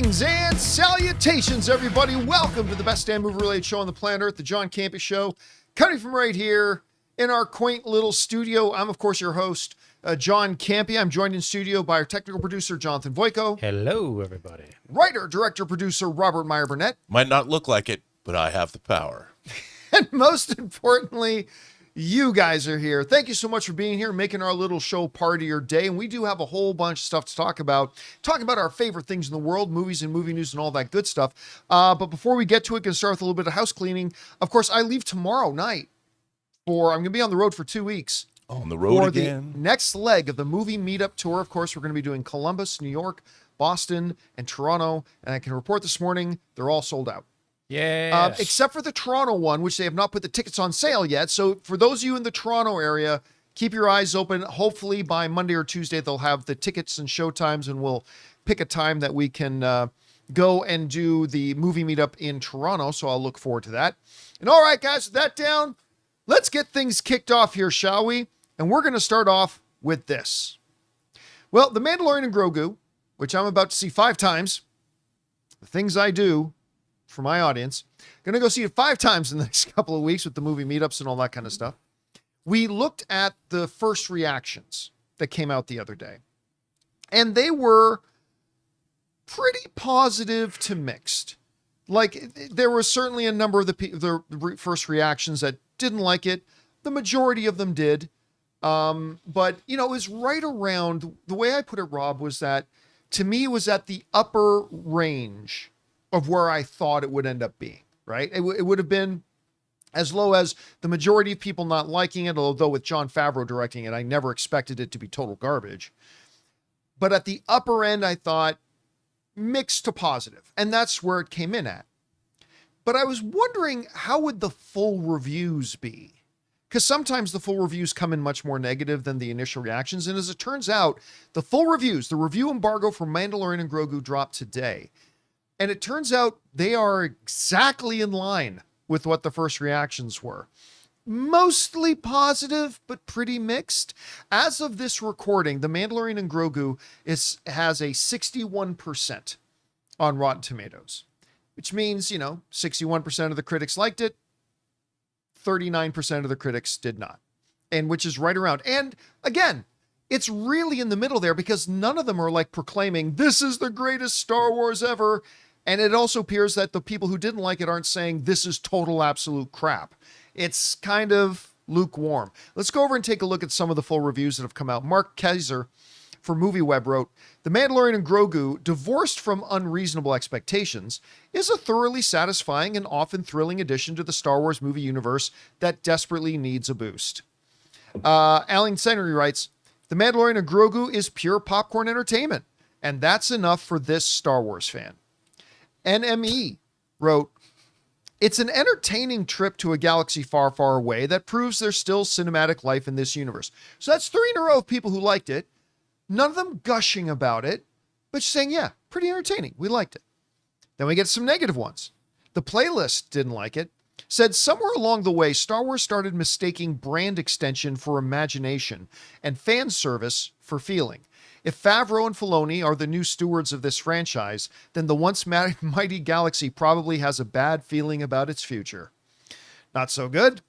Greetings and salutations, everybody. Welcome to the best damn movie-related show on the planet Earth, the John Campea Show. Coming from right here in our quaint little studio. I'm, of course, your host, John Campea. I'm joined in studio by our technical producer, Jonathan Voico. Hello, everybody. Writer, director, producer, Robert Meyer-Burnett. Might not look like it, but I have the power. And most importantly, you guys are here. Thank you so much for being here, making our little show part of your day. And we do have a whole bunch of stuff to talk about. Talking about our favorite things in the world, movies and movie news and all that good stuff. But before we get to it, going to start with a little bit of house cleaning. Of course, I leave tomorrow night I'm going to be on the road for 2 weeks. On the road again? The next leg of the movie meetup tour. Of course, we're going to be doing Columbus, New York, Boston, and Toronto. And I can report this morning, they're all sold out. Yeah. Except for the Toronto one, which they have not put the tickets on sale yet. So for those of you in the Toronto area, keep your eyes open. Hopefully by Monday or Tuesday, they'll have the tickets and show times, and we'll pick a time that we can go and do the movie meetup in Toronto. So I'll look forward to that. And all right, guys, with that down, let's get things kicked off here, shall we? And we're going to start off with this. Well, The Mandalorian and Grogu, which I'm about to see 5 times, the things I do for my audience. Going to go see it 5 times in the next couple of weeks with the movie meetups and all that kind of stuff. We looked at the first reactions that came out the other day, and they were pretty positive to mixed. Like, there was certainly a number of the first reactions that didn't like it. The majority of them did. But, you know, it was right around, the way I put it, Rob, was that to me it was at the upper range of where I thought it would end up being, right? It would have been as low as the majority of people not liking it, although with Jon Favreau directing it, I never expected it to be total garbage. But at the upper end, I thought mixed to positive, and that's where it came in at. But I was wondering, how would the full reviews be? Because sometimes the full reviews come in much more negative than the initial reactions. And as it turns out, the full reviews, the review embargo for Mandalorian and Grogu dropped today. And it turns out they are exactly in line with what the first reactions were. Mostly positive, but pretty mixed. As of this recording, The Mandalorian and Grogu has a 61% on Rotten Tomatoes, which means, 61% of the critics liked it, 39% of the critics did not, and which is right around. And again, it's really in the middle there, because none of them are like proclaiming this is the greatest Star Wars ever. And it also appears that the people who didn't like it aren't saying this is total absolute crap. It's kind of lukewarm. Let's go over and take a look at some of the full reviews that have come out. Mark Kaiser for MovieWeb wrote, The Mandalorian and Grogu, divorced from unreasonable expectations, is a thoroughly satisfying and often thrilling addition to the Star Wars movie universe that desperately needs a boost. Alan Sennery writes, The Mandalorian and Grogu is pure popcorn entertainment, and that's enough for this Star Wars fan. NME wrote, It's an entertaining trip to a galaxy far, far away that proves there's still cinematic life in this universe. So that's 3 in a row of people who liked it. None of them gushing about it, but just saying, yeah, pretty entertaining. We liked it. Then we get some negative ones. The Playlist didn't like it. Said somewhere along the way, Star Wars started mistaking brand extension for imagination and fan service for feeling. If Favreau and Filoni are the new stewards of this franchise, then the once mighty galaxy probably has a bad feeling about its future. Not so good.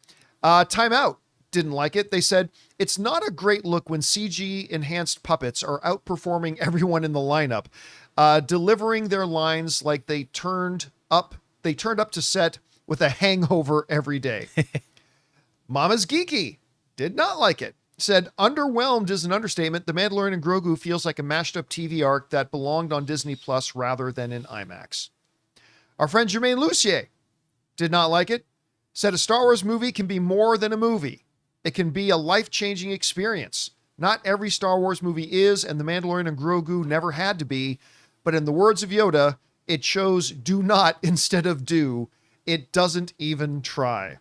Time Out didn't like it. They said, it's not a great look when CG-enhanced puppets are outperforming everyone in the lineup, delivering their lines like they turned up to set with a hangover every day. Mama's Geeky did not like it. Said, underwhelmed is an understatement. The Mandalorian and Grogu feels like a mashed up TV arc that belonged on Disney Plus rather than in IMAX. Our friend Jermaine Lucier did not like it. Said a Star Wars movie can be more than a movie. It can be a life-changing experience. Not every Star Wars movie is, and The Mandalorian and Grogu never had to be. But in the words of Yoda, it chose do not instead of do. It doesn't even try.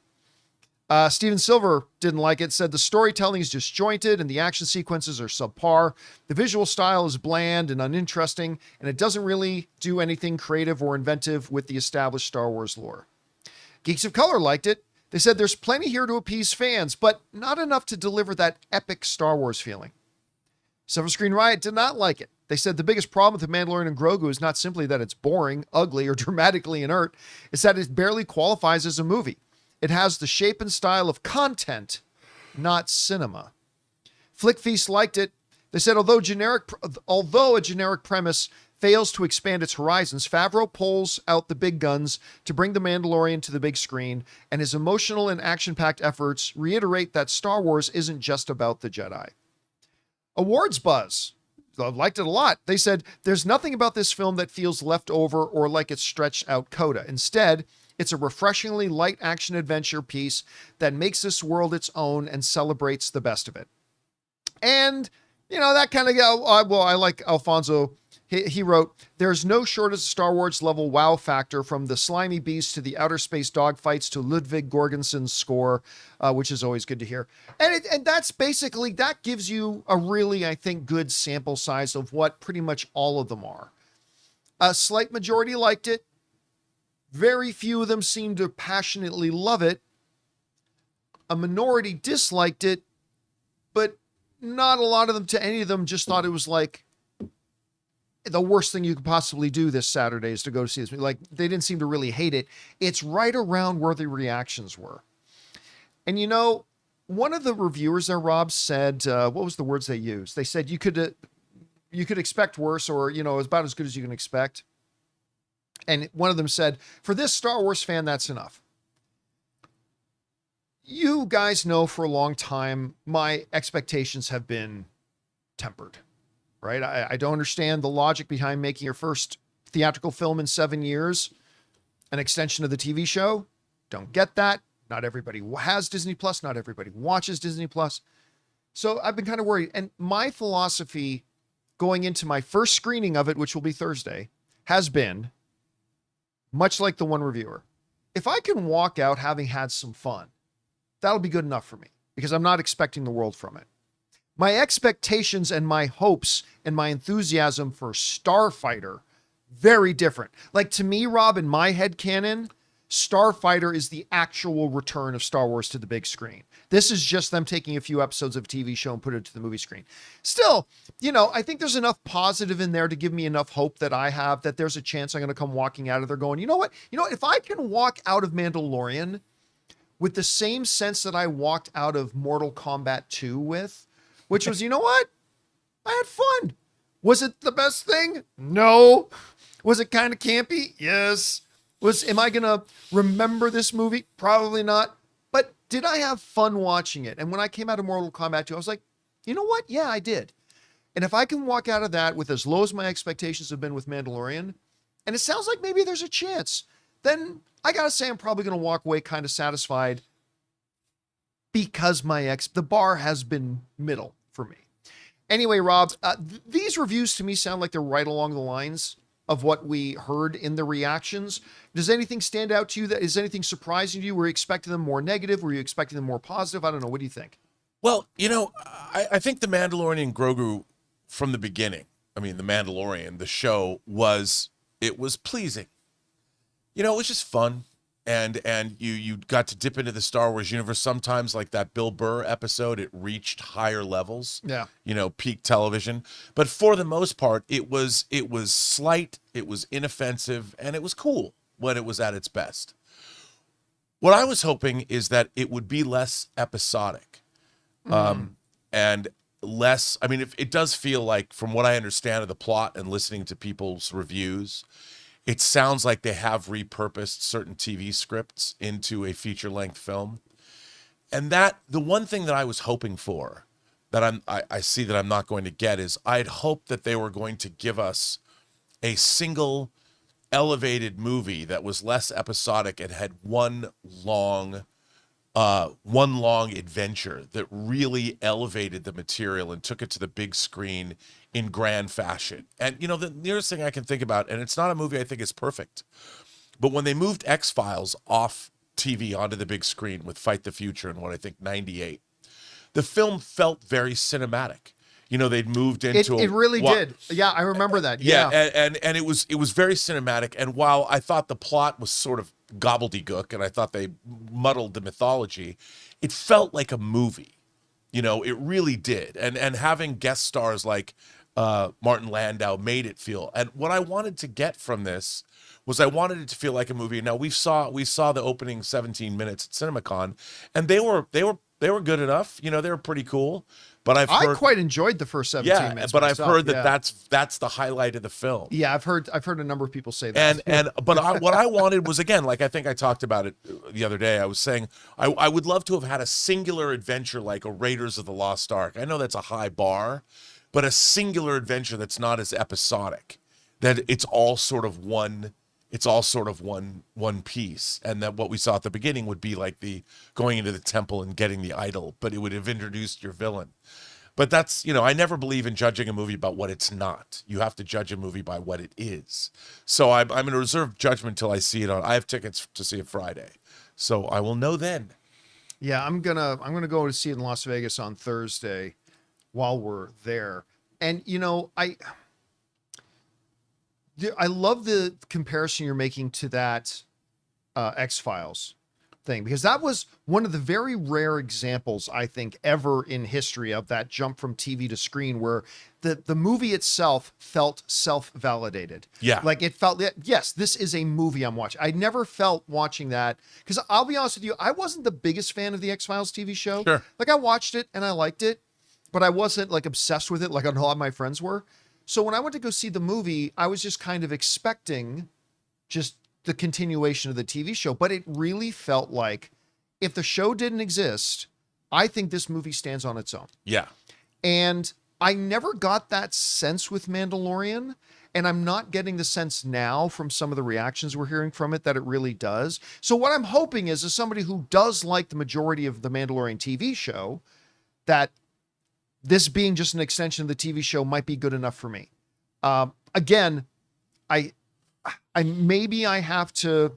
Steven Silver didn't like it, said the storytelling is disjointed and the action sequences are subpar. The visual style is bland and uninteresting, and it doesn't really do anything creative or inventive with the established Star Wars lore. Geeks of Color liked it. They said there's plenty here to appease fans, but not enough to deliver that epic Star Wars feeling. Silver Screen Riot did not like it. They said the biggest problem with The Mandalorian and Grogu is not simply that it's boring, ugly, or dramatically inert. It's that it barely qualifies as a movie. It has the shape and style of content, not cinema. Flickfeast liked it. They said, although a generic premise fails to expand its horizons, Favreau pulls out the big guns to bring The Mandalorian to the big screen, and his emotional and action-packed efforts reiterate that Star Wars isn't just about the Jedi. Awards buzz. I liked it a lot. They said, there's nothing about this film that feels left over or like it's stretched out coda. Instead, it's a refreshingly light action adventure piece that makes this world its own and celebrates the best of it. And, that kind of, I like Alfonso. He wrote, there's no shortage of Star Wars level wow factor, from the slimy beast to the outer space dogfights to Ludwig Göransson's score, which is always good to hear. And that's basically, that gives you a really, I think, good sample size of what pretty much all of them are. A slight majority liked it. Very few of them seemed to passionately love it. A minority disliked it, but not a lot of them, to any of them, just thought it was like the worst thing you could possibly do this Saturday is to go see this. Like, they didn't seem to really hate it. It's right around where the reactions were. And one of the reviewers there, Rob, said, what was the words they used? They said you could expect worse, or, about as good as you can expect. And one of them said, for this Star Wars fan, that's enough. You guys know for a long time, my expectations have been tempered. Right? I don't understand the logic behind making your first theatrical film in 7 years an extension of the TV show. Don't get that. Not everybody has Disney Plus. Not everybody watches Disney Plus. So I've been kind of worried. And my philosophy going into my first screening of it, which will be Thursday, has been much like the one reviewer. If I can walk out having had some fun, that'll be good enough for me, because I'm not expecting the world from it. My expectations and my hopes and my enthusiasm for Starfighter, very different. Like, to me, Rob, in my head canon, Starfighter is the actual return of Star Wars to the big screen. This is just them taking a few episodes of a TV show and put it to the movie screen. Still, I think there's enough positive in there to give me enough hope that I have that there's a chance I'm going to come walking out of there going, you know what? If I can walk out of Mandalorian with the same sense that I walked out of Mortal Kombat 2 with, which was, you know what? I had fun. Was it the best thing? No. Was it kind of campy? Yes. Am I going to remember this movie? Probably not. But did I have fun watching it? And when I came out of Mortal Kombat 2, I was like, you know what? Yeah, I did. And if I can walk out of that with as low as my expectations have been with Mandalorian, and it sounds like maybe there's a chance, then I got to say I'm probably going to walk away kind of satisfied, because the bar has been middle for me. Anyway, Rob, these reviews to me sound like they're right along the lines of what we heard in the reactions. Does anything stand out to you? Is anything surprising to you? Were you expecting them more negative? Were you expecting them more positive? I don't know. What do you think? Well, I think The Mandalorian and Grogu from the beginning, The Mandalorian, the show, was pleasing. It was just fun. And you got to dip into the Star Wars universe. Sometimes, like that Bill Burr episode, it reached higher levels. Yeah. Peak television. But for the most part, it was slight, it was inoffensive, and it was cool when it was at its best. What I was hoping is that it would be less episodic. And less, it does feel like, from what I understand of the plot and listening to people's reviews, it sounds like they have repurposed certain TV scripts into a feature-length film. And the one thing that I was hoping for, that I see that I'm not going to get, is I'd hoped that they were going to give us a single elevated movie that was less episodic and had one long adventure that really elevated the material and took it to the big screen in grand fashion. And, the nearest thing I can think about, and it's not a movie I think is perfect, but when they moved X-Files off TV onto the big screen with Fight the Future in what I think 98, the film felt very cinematic. They'd moved into it really did. Yeah, I remember that. Yeah. And it was very cinematic. And while I thought the plot was sort of gobbledygook and I thought they muddled the mythology, it felt like a movie. It really did. And having guest stars like Martin Landau made it feel. And what I wanted to get from this was I wanted it to feel like a movie. Now we saw the opening 17 minutes at CinemaCon, and they were good enough. You know, they were pretty cool. But I quite enjoyed the first 17 minutes. But myself. I've heard that that's the highlight of the film. Yeah, I've heard a number of people say that. What I wanted was, again, like I think I talked about it the other day. I was saying I would love to have had a singular adventure like a Raiders of the Lost Ark. I know that's a high bar, but a singular adventure that's not as episodic, that it's all sort of one piece, and that what we saw at the beginning would be like the going into the temple and getting the idol, but it would have introduced your villain. But that's, you know, I never believe in judging a movie about what it's not. You have to judge a movie by what it is. So I'm going to reserve judgment till I see it on. I have tickets to see it Friday, so I will know then. Yeah, I'm gonna go to see it in Las Vegas on Thursday while we're there. And you know, I love the comparison you're making to that X-Files thing, because that was one of the very rare examples, I think, ever in history of that jump from TV to screen where the movie itself felt self-validated. Yeah. Like it felt, yes, this is a movie I'm watching. I never felt watching that, because I'll be honest with you, I wasn't the biggest fan of the X-Files TV show. Sure. Like I watched it and I liked it, but I wasn't like obsessed with it like a lot of my friends were. So when I went to go see the movie, I was just kind of expecting just the continuation of the TV show, but it really felt like if the show didn't exist, I think this movie stands on its own. Yeah. And I never got that sense with Mandalorian, and I'm not getting the sense now from some of the reactions we're hearing from it that it really does. So what I'm hoping is, as somebody who does like the majority of the Mandalorian TV show, that this being just an extension of the TV show might be good enough for me. Again, I maybe I have to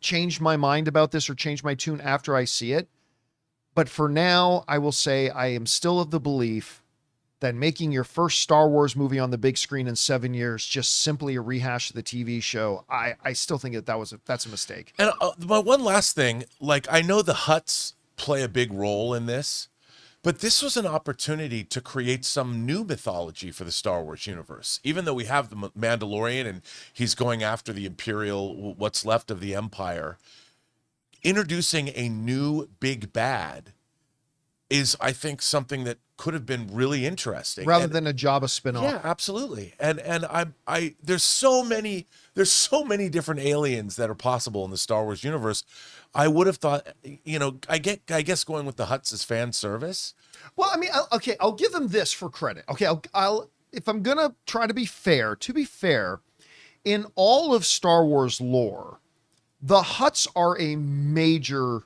change my mind about this or change my tune after I see it. But for now, I will say I am still of the belief that making your first Star Wars movie on the big screen in 7 years just simply a rehash of the TV show, I still think that's a mistake. And but one last thing, like I know the Hutts play a big role in this, but this was an opportunity to create some new mythology for the Star Wars universe. Even though we have the Mandalorian and he's going after the Imperial, what's left of the Empire, introducing a new big bad is, I think, something that could have been really interesting. Rather than a Jabba spinoff. Yeah, absolutely. And I there's so many different aliens that are possible in the Star Wars universe. I would have thought, you know, I guess going with the Hutts is fan service. Well, I mean, okay, I'll give them this for credit. Okay, I'll if I'm gonna try to be fair, in all of Star Wars lore, the Hutts are a major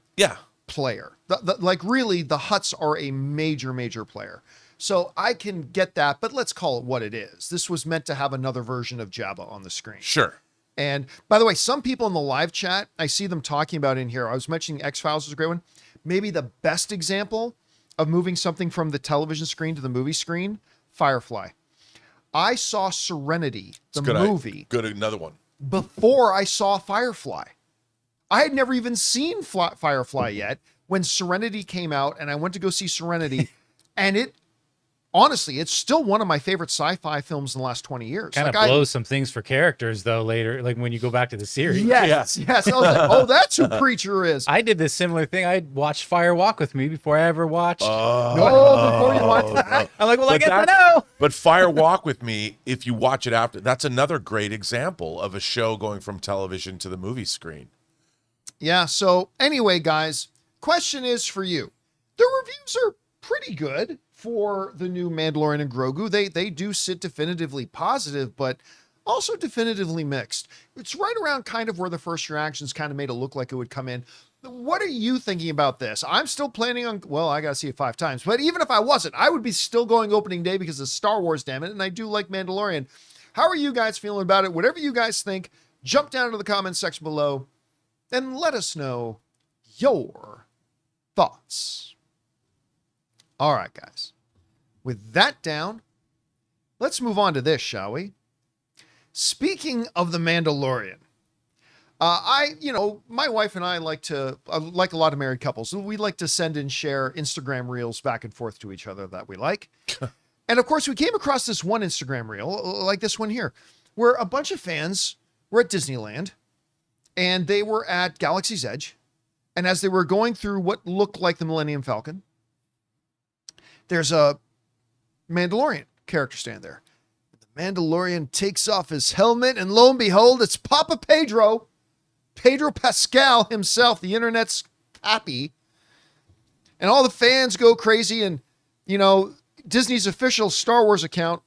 player. Like really, the Hutts are a major player. So I can get that, but let's call it what it is. This was meant to have another version of Jabba on the screen. Sure. And by the way, some people in the live chat, I see them talking about in here. I was mentioning X-Files was a great one. Maybe the best example of moving something from the television screen to the movie screen, Firefly. I saw Serenity, the movie. Good, another one. Before I saw Firefly. I had never even seen Firefly yet when Serenity came out, and I went to go see Serenity, and honestly, it's still one of my favorite sci-fi films in the last 20 years. Kind of blows some things for characters, though, later, like when you go back to the series. Yes. I was like, oh, that's who Preacher is. I did this similar thing. I watched Fire Walk with Me before I ever watched. Before you watched that. I'm like, well, I guess I know. But Fire Walk with Me, if you watch it after, that's another great example of a show going from television to the movie screen. Yeah, so anyway, guys, question is for you. The reviews are pretty good for the new Mandalorian and Grogu. They do sit definitively positive, but also definitively mixed. It's right around kind of where the first reactions kind of made it look like it would come in. What are you thinking about this? I'm still planning on, well, I got to see it 5 times, but even if I wasn't, I would be still going opening day because of Star Wars, damn it, and I do like Mandalorian. How are you guys feeling about it? Whatever you guys think, jump down to the comments section below and let us know your thoughts. All right, guys. With that down, let's move on to this, shall we? Speaking of the Mandalorian, my wife and I like a lot of married couples, we like to send and share Instagram reels back and forth to each other that we like. And of course, we came across this one Instagram reel, like this one here, where a bunch of fans were at Disneyland and they were at Galaxy's Edge. And as they were going through what looked like the Millennium Falcon, there's a Mandalorian character stand there. The Mandalorian takes off his helmet, and lo and behold, it's Papa Pedro Pascal himself, the internet's pappy. And all the fans go crazy, and, Disney's official Star Wars account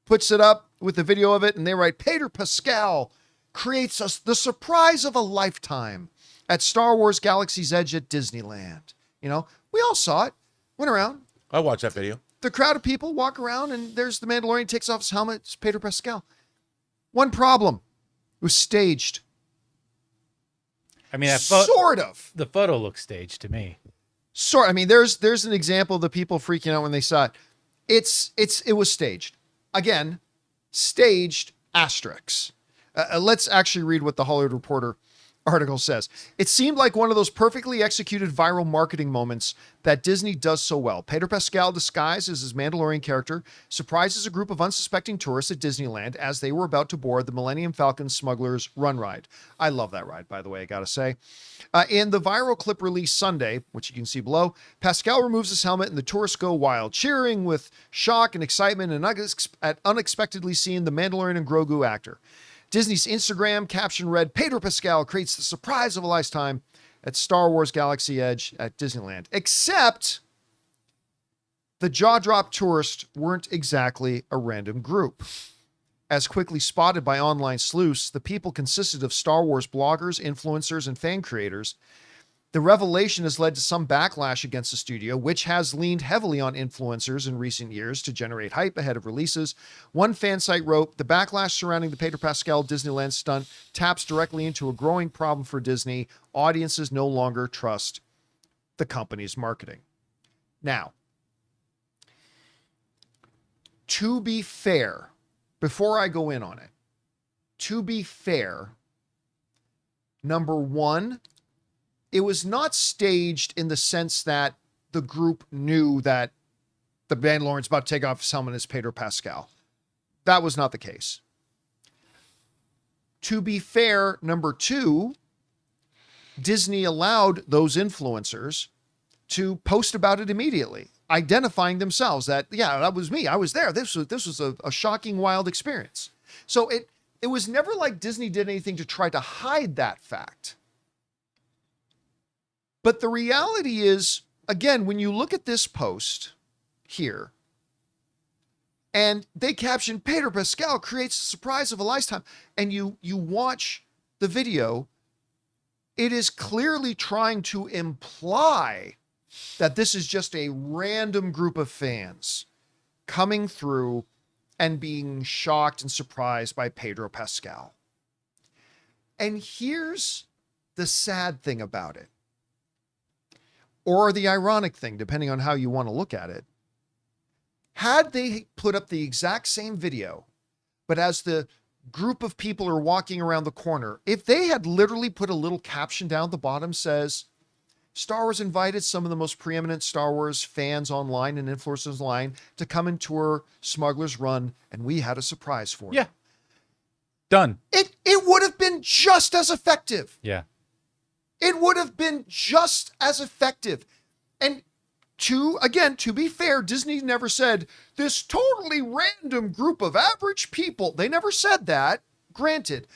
puts it up with a video of it, and they write, Pedro Pascal creates us the surprise of a lifetime at Star Wars Galaxy's Edge at Disneyland. We all saw it, went around. I watched that video. The crowd of people walk around, and there's the Mandalorian, takes off his helmet. It's Pedro Pascal. One problem. It was staged. I mean, sort of. The photo looks staged to me. I mean, there's an example of the people freaking out when they saw it. It was staged. Again, staged asterisks. Let's actually read what the Hollywood Reporter article says. It seemed like one of those perfectly executed viral marketing moments that Disney does so well. Pedro Pascal, disguised as his Mandalorian character, surprises a group of unsuspecting tourists at Disneyland as they were about to board the Millennium Falcon Smuggler's Run ride. I love that ride, by the way, I gotta say. In the viral clip released Sunday, which you can see below, Pascal removes his helmet and the tourists go wild, cheering with shock and excitement and at unexpectedly seeing the Mandalorian and Grogu actor. Disney's Instagram caption read, Pedro Pascal creates the surprise of a lifetime at Star Wars Galaxy Edge at Disneyland. Except the jaw-dropped tourists weren't exactly a random group. As quickly spotted by online sleuths, the people consisted of Star Wars bloggers, influencers, and fan creators. The revelation has led to some backlash against the studio, which has leaned heavily on influencers in recent years to generate hype ahead of releases. One fan site wrote, the backlash surrounding the Pedro Pascal Disneyland stunt taps directly into a growing problem for Disney. Audiences no longer trust the company's marketing. Now, to be fair, before I go in on it, to be fair, number one, it was not staged in the sense that the group knew that the Mandalorian's about to take off his helmet as Pedro Pascal. That was not the case. To be fair, number two, Disney allowed those influencers to post about it immediately, identifying themselves that, yeah, that was me. I was there. This was a shocking, wild experience. So it was never like Disney did anything to try to hide that fact. But the reality is, again, when you look at this post here, and they caption Pedro Pascal creates a surprise of a lifetime, and you watch the video, it is clearly trying to imply that this is just a random group of fans coming through and being shocked and surprised by Pedro Pascal. And here's the sad thing about it, or the ironic thing, depending on how you want to look at it. Had they put up the exact same video, but as the group of people are walking around the corner, if they had literally put a little caption down at the bottom says, Star Wars invited some of the most preeminent Star Wars fans online and influencers online to come and tour Smuggler's Run, and we had a surprise for them. Yeah. Done. It would have been just as effective. Yeah. It would have been just as effective. And to be fair, Disney never said this totally random group of average people. They never said that, granted.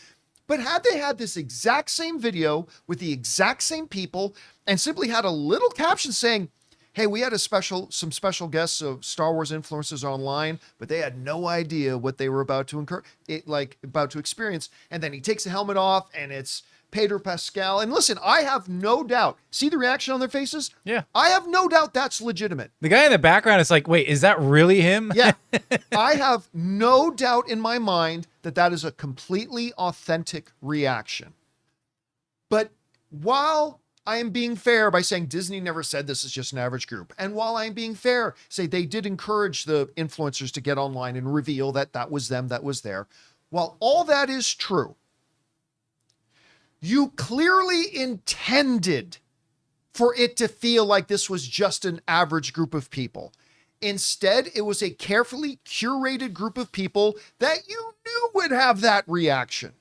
But had they had this exact same video with the exact same people and simply had a little caption saying, hey, we had some special guests of Star Wars influencers online, but they had no idea what they were about to experience. And then he takes the helmet off and it's Pedro Pascal. And listen, I have no doubt. See the reaction on their faces? Yeah. I have no doubt that's legitimate. The guy in the background is like, wait, is that really him? Yeah. I have no doubt in my mind that is a completely authentic reaction. But while I am being fair by saying Disney never said this is just an average group, and while I'm being fair, say they did encourage the influencers to get online and reveal that was them that was there, while all that is true, you clearly intended for it to feel like this was just an average group of people. Instead, it was a carefully curated group of people that you knew would have that reaction.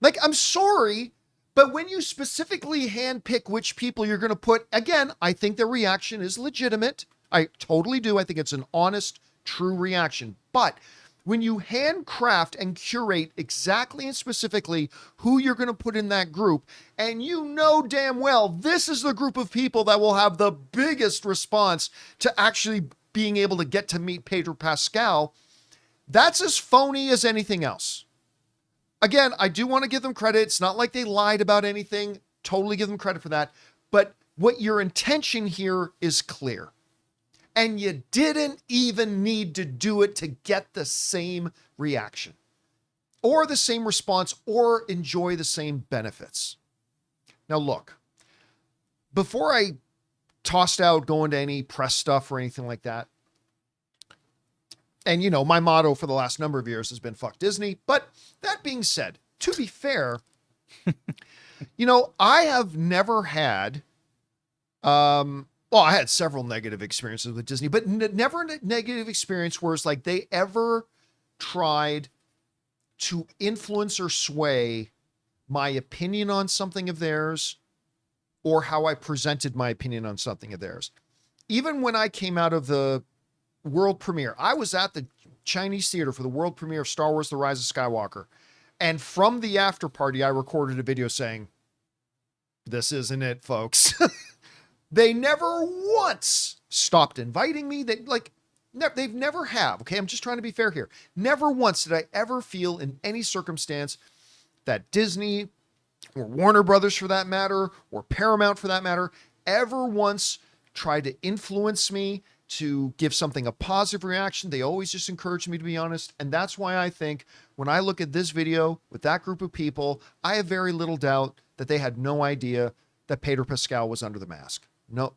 Like, I'm sorry, but when you specifically handpick which people you're going to put, again, I think the reaction is legitimate. I totally do. I think it's an honest, true reaction. But when you handcraft and curate exactly and specifically who you're going to put in that group, and you know damn well this is the group of people that will have the biggest response to actually being able to get to meet Pedro Pascal, that's as phony as anything else. Again, I do want to give them credit. It's not like they lied about anything. Totally give them credit for that. But what your intention here is clear. And you didn't even need to do it to get the same reaction or the same response or enjoy the same benefits. Now, look, before I tossed out going to any press stuff or anything like that, and, you know, my motto for the last number of years has been fuck Disney. But that being said, to be fair, you know, I have never had, well, I had several negative experiences with Disney, but never a negative experience where it's like they ever tried to influence or sway my opinion on something of theirs or how I presented my opinion on something of theirs. Even when I came out of the world premiere, I was at the Chinese theater for the world premiere of Star Wars: The Rise of Skywalker. And from the after party, I recorded a video saying, this isn't it, folks. They never once stopped inviting me. They've never have. Okay. I'm just trying to be fair here. Never once did I ever feel in any circumstance that Disney or Warner Brothers for that matter, or Paramount for that matter, ever once tried to influence me to give something a positive reaction. They always just encouraged me to be honest. And that's why I think when I look at this video with that group of people, I have very little doubt that they had no idea that Pedro Pascal was under the mask. No,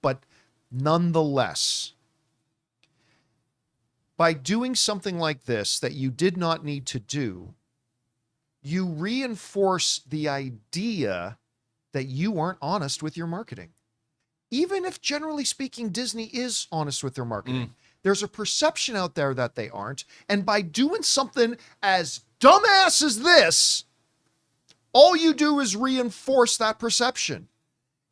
but nonetheless, by doing something like this that you did not need to do, you reinforce the idea that you aren't honest with your marketing. Even if, generally speaking, Disney is honest with their marketing, there's a perception out there that they aren't. And by doing something as dumbass as this, all you do is reinforce that perception.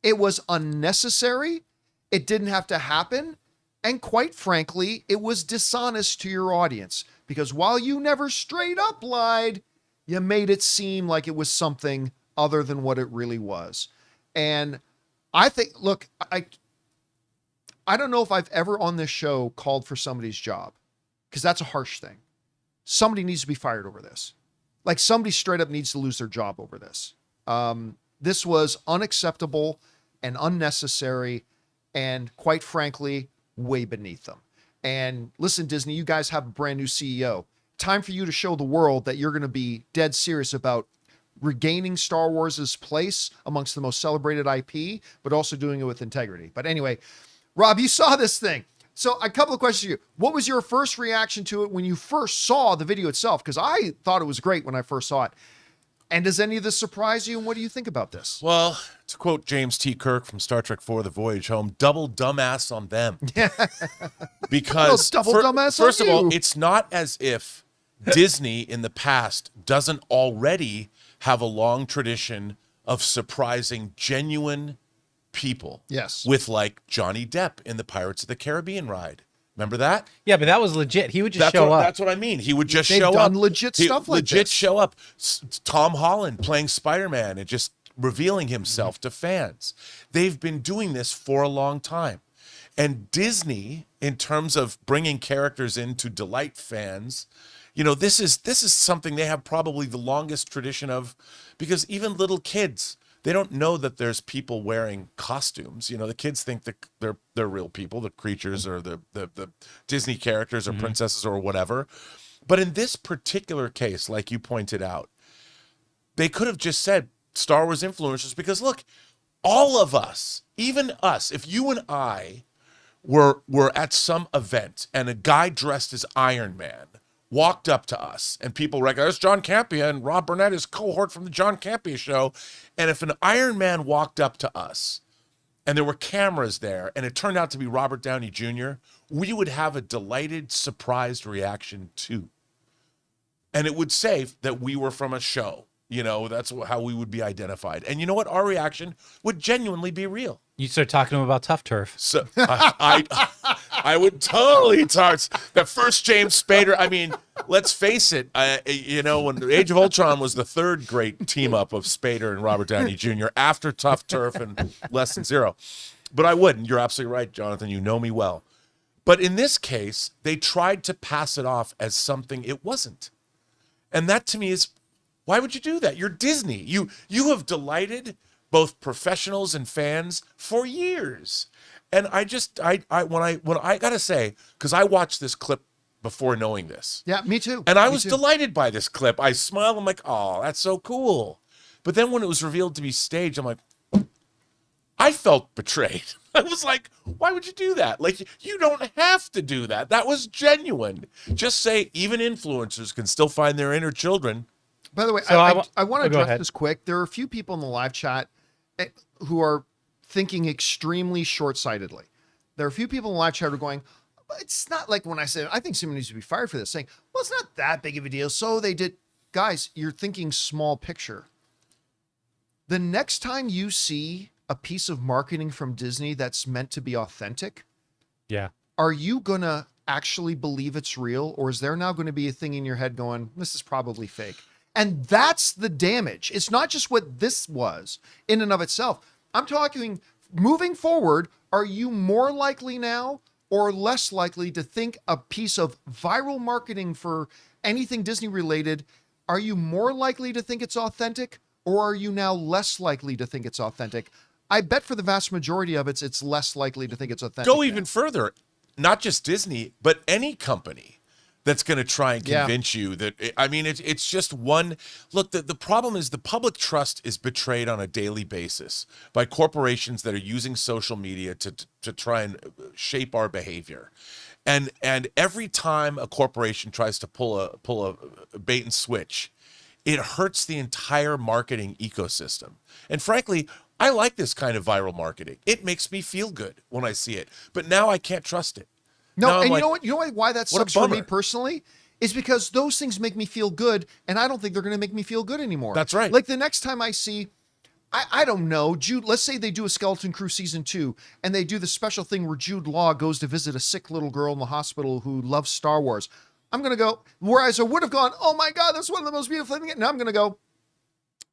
It was unnecessary. It didn't have to happen. And quite frankly, it was dishonest to your audience because while you never straight up lied, you made it seem like it was something other than what it really was. And I think, look, I don't know if I've ever on this show called for somebody's job because that's a harsh thing. Somebody needs to be fired over this. Like somebody straight up needs to lose their job over this. This was unacceptable and unnecessary and quite frankly, way beneath them. And listen, Disney, you guys have a brand new CEO. Time for you to show the world that you're going to be dead serious about regaining Star Wars's place amongst the most celebrated IP, but also doing it with integrity. But anyway, Rob, you saw this thing. So a couple of questions to you. What was your first reaction to it when you first saw the video itself? Because I thought it was great when I first saw it. And does any of this surprise you? And what do you think about this? Well, to quote James T. Kirk from Star Trek IV: The Voyage Home, double dumbass on them. Yeah. Because double dumbass first on of all, you. it's not as if Disney in the past doesn't already have a long tradition of surprising genuine people. Yes. With like Johnny Depp in the Pirates of the Caribbean ride. Remember that? Yeah, but that was legit. He would just show up. That's what I mean. He would just They've show up. done legit stuff like legit this. show up. Tom Holland playing Spider-Man and just revealing himself to fans. They've been doing this for a long time. And Disney, in terms of bringing characters in to delight fans, you know, this is something they have probably the longest tradition of, because even little kids, they don't know that there's people wearing costumes. You know, the kids think that they're real people, the creatures or the Disney characters or princesses or whatever. But in this particular case, like you pointed out, they could have just said Star Wars influencers, because look, all of us, even us, if you and I were at some event and a guy dressed as Iron Man walked up to us and people recognize John Campea and Rob Burnett is cohort from the John Campea Show. And if an Iron Man walked up to us and there were cameras there, and it turned out to be Robert Downey Jr., we would have a delighted, surprised reaction too. And it would say that we were from a show. You know, that's how we would be identified. And you know what? Our reaction would genuinely be real. You start talking to him about Tough Turf. So I would totally talk. The first James Spader. I mean, let's face it. You know, when Age of Ultron was the third great team up of Spader and Robert Downey Jr. after Tough Turf and Less Than Zero. But I wouldn't. You're absolutely right, Jonathan. You know me well. But in this case, they tried to pass it off as something it wasn't. And that to me is, why would you do that? You're Disney. You have delighted both professionals and fans for years. And I gotta say, because I watched this clip before knowing this. Yeah, me too. And I Me was too. delighted by this clip. I smiled. I'm like, oh, that's so cool. But then when it was revealed to be staged, I'm like, I felt betrayed. I was like, why would you do that? Like, you don't have to do that. That was genuine. Just say even influencers can still find their inner children. By the way, So I want to go address ahead. this quick. There are a few people in the live chat who are thinking extremely short-sightedly. There are a few people in the live chat who are going, it's not like when I said, I think someone needs to be fired for this, saying, well, it's not that big of a deal. So they did. Guys, you're thinking small picture. The next time you see a piece of marketing from Disney that's meant to be authentic, Yeah. are you going to actually believe it's real? Or is there now going to be a thing in your head going, this is probably fake? And that's the damage. It's not just what this was in and of itself. I'm talking moving forward. Are you more likely now or less likely to think a piece of viral marketing for anything Disney related? Are you more likely to think it's authentic, or are you now less likely to think it's authentic? I bet for the vast majority of it's less likely to think it's authentic. Go now. even further, not just Disney, but any company that's going to try and convince you that, I mean, it's just one. Look, the problem is the public trust is betrayed on a daily basis by corporations that are using social media to try and shape our behavior. And every time a corporation tries to pull a bait and switch, it hurts the entire marketing ecosystem. And frankly, I like this kind of viral marketing. It makes me feel good when I see it. But now I can't trust it. No, Now I'm and like, you know what? You know why that what a sucks for me bummer. personally is because those things make me feel good, and I don't think they're going to make me feel good anymore. That's right. Like the next time I see, I don't know, Jude. Let's say they do a Skeleton Crew season 2, and they do the special thing where Jude Law goes to visit a sick little girl in the hospital who loves Star Wars. I'm going to go, whereas I would have gone, oh my God, that's one of the most beautiful things. Now I'm going to go,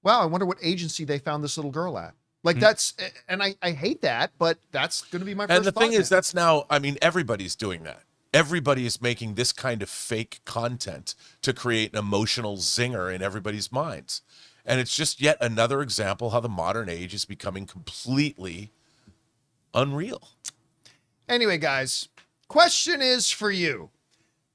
wow, I wonder what agency they found this little girl at. Like that's, and I hate that, but that's going to be my first and the thought thing is, now. that's now, I mean, everybody's doing that. Everybody is making this kind of fake content to create an emotional zinger in everybody's minds. And it's just yet another example how the modern age is becoming completely unreal. Anyway, guys, question is for you.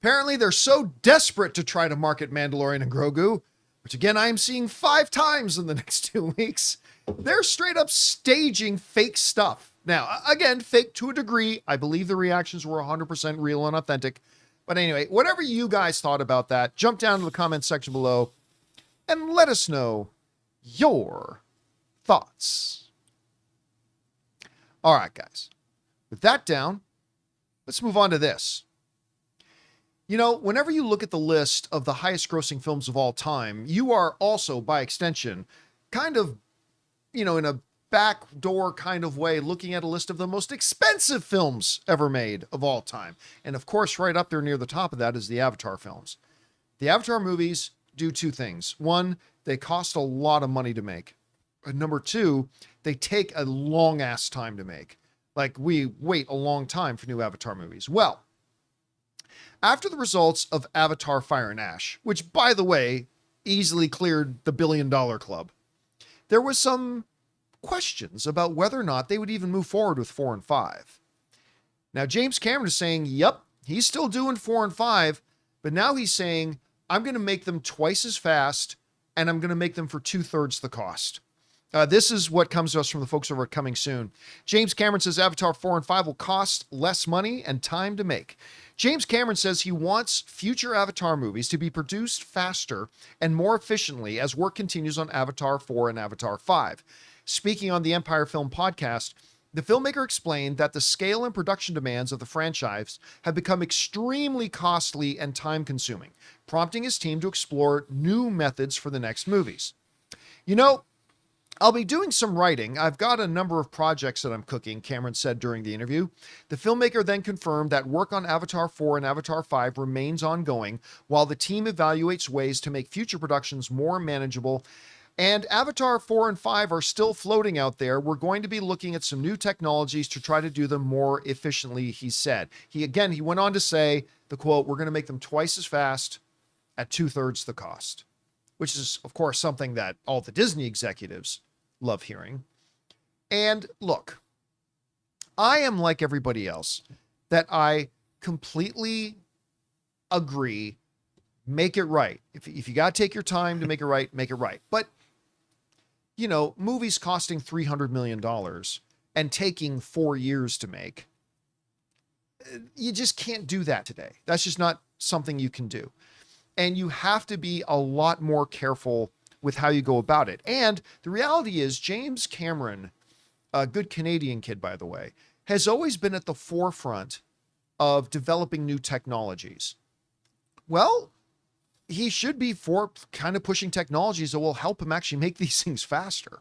Apparently, they're so desperate to try to market Mandalorian and Grogu, which again, I am seeing 5 times in the next 2 weeks. They're straight up staging fake stuff. Now, again, fake to a degree. I believe the reactions were 100% real and authentic. But anyway, whatever you guys thought about that, jump down to the comments section below and let us know your thoughts. All right, guys. With that down, let's move on to this. You know, whenever you look at the list of the highest grossing films of all time, you are also, by extension, kind of, you know, in a backdoor kind of way, looking at a list of the most expensive films ever made of all time. And of course, right up there near the top of that is the Avatar films. The Avatar movies do 2 things. One, they cost a lot of money to make. And number 2, they take a long ass time to make. Like, we wait a long time for new Avatar movies. Well, after the results of Avatar Fire and Ash, which, by the way, easily cleared the $1 billion club, there was some questions about whether or not they would even move forward with 4 and 5. Now, James Cameron is saying, yep, he's still doing 4 and 5, but now he's saying, I'm going to make them twice as fast, and I'm going to make them for 2/3 the cost. This is what comes to us from the folks over at Coming Soon. James Cameron says Avatar 4 and 5 will cost less money and time to make. James Cameron says he wants future Avatar movies to be produced faster and more efficiently as work continues on Avatar 4 and Avatar 5. Speaking on the Empire Film Podcast, The filmmaker explained that the scale and production demands of the franchise have become extremely costly and time-consuming, prompting his team to explore new methods for the next movies. You know, I'll be doing some writing. I've got a number of projects that I'm cooking, Cameron said during the interview. The filmmaker then confirmed that work on Avatar 4 and Avatar 5 remains ongoing, while the team evaluates ways to make future productions more manageable. And Avatar 4 and 5 are still floating out there. We're going to be looking at some new technologies to try to do them more efficiently, he said. He went on to say, the quote, "We're going to make them twice as fast at 2/3 the cost," which is, of course, something that all the Disney executives love hearing. And look, I am like everybody else, that I completely agree. Make it right. If you got to take your time to make it right, make it right. But, you know, movies costing $300 million and taking 4 years to make, you just can't do that today. That's just not something you can do. And you have to be a lot more careful with how you go about it. And the reality is, James Cameron, a good Canadian kid, by the way, has always been at the forefront of developing new technologies. Well, he should be for kind of pushing technologies that will help him actually make these things faster.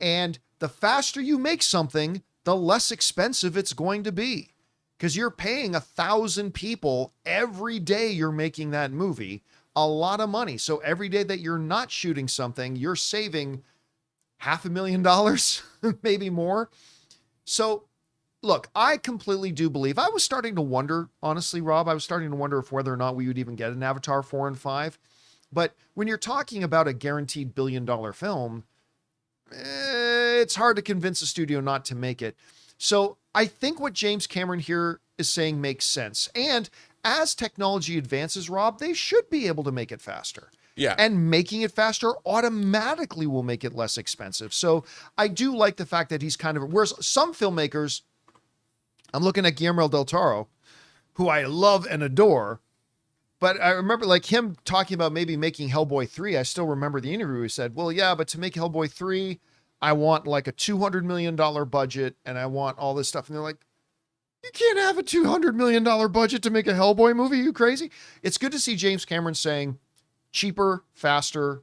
And the faster you make something, the less expensive it's going to be, because you're paying 1,000 people every day you're making that movie a lot of money. So every day that you're not shooting something, you're saving $500,000, maybe more. So look, I completely do believe, I was starting to wonder, honestly, Rob, I was starting to wonder if whether or not we would even get an Avatar 4 and 5. But when you're talking about a guaranteed $1 billion film, it's hard to convince a studio not to make it. So I think what James Cameron here is saying makes sense. And as technology advances, Rob, they should be able to make it faster. Yeah. And making it faster automatically will make it less expensive. So I do like the fact that he's kind of, whereas some filmmakers, I'm looking at Guillermo del Toro, who I love and adore, but I remember like him talking about maybe making Hellboy 3. I still remember the interview. He said, well, yeah, but to make Hellboy 3, I want like a $200 million budget and I want all this stuff. And they're like, you can't have a $200 million budget to make a Hellboy movie. Are you crazy? It's good to see James Cameron saying cheaper, faster,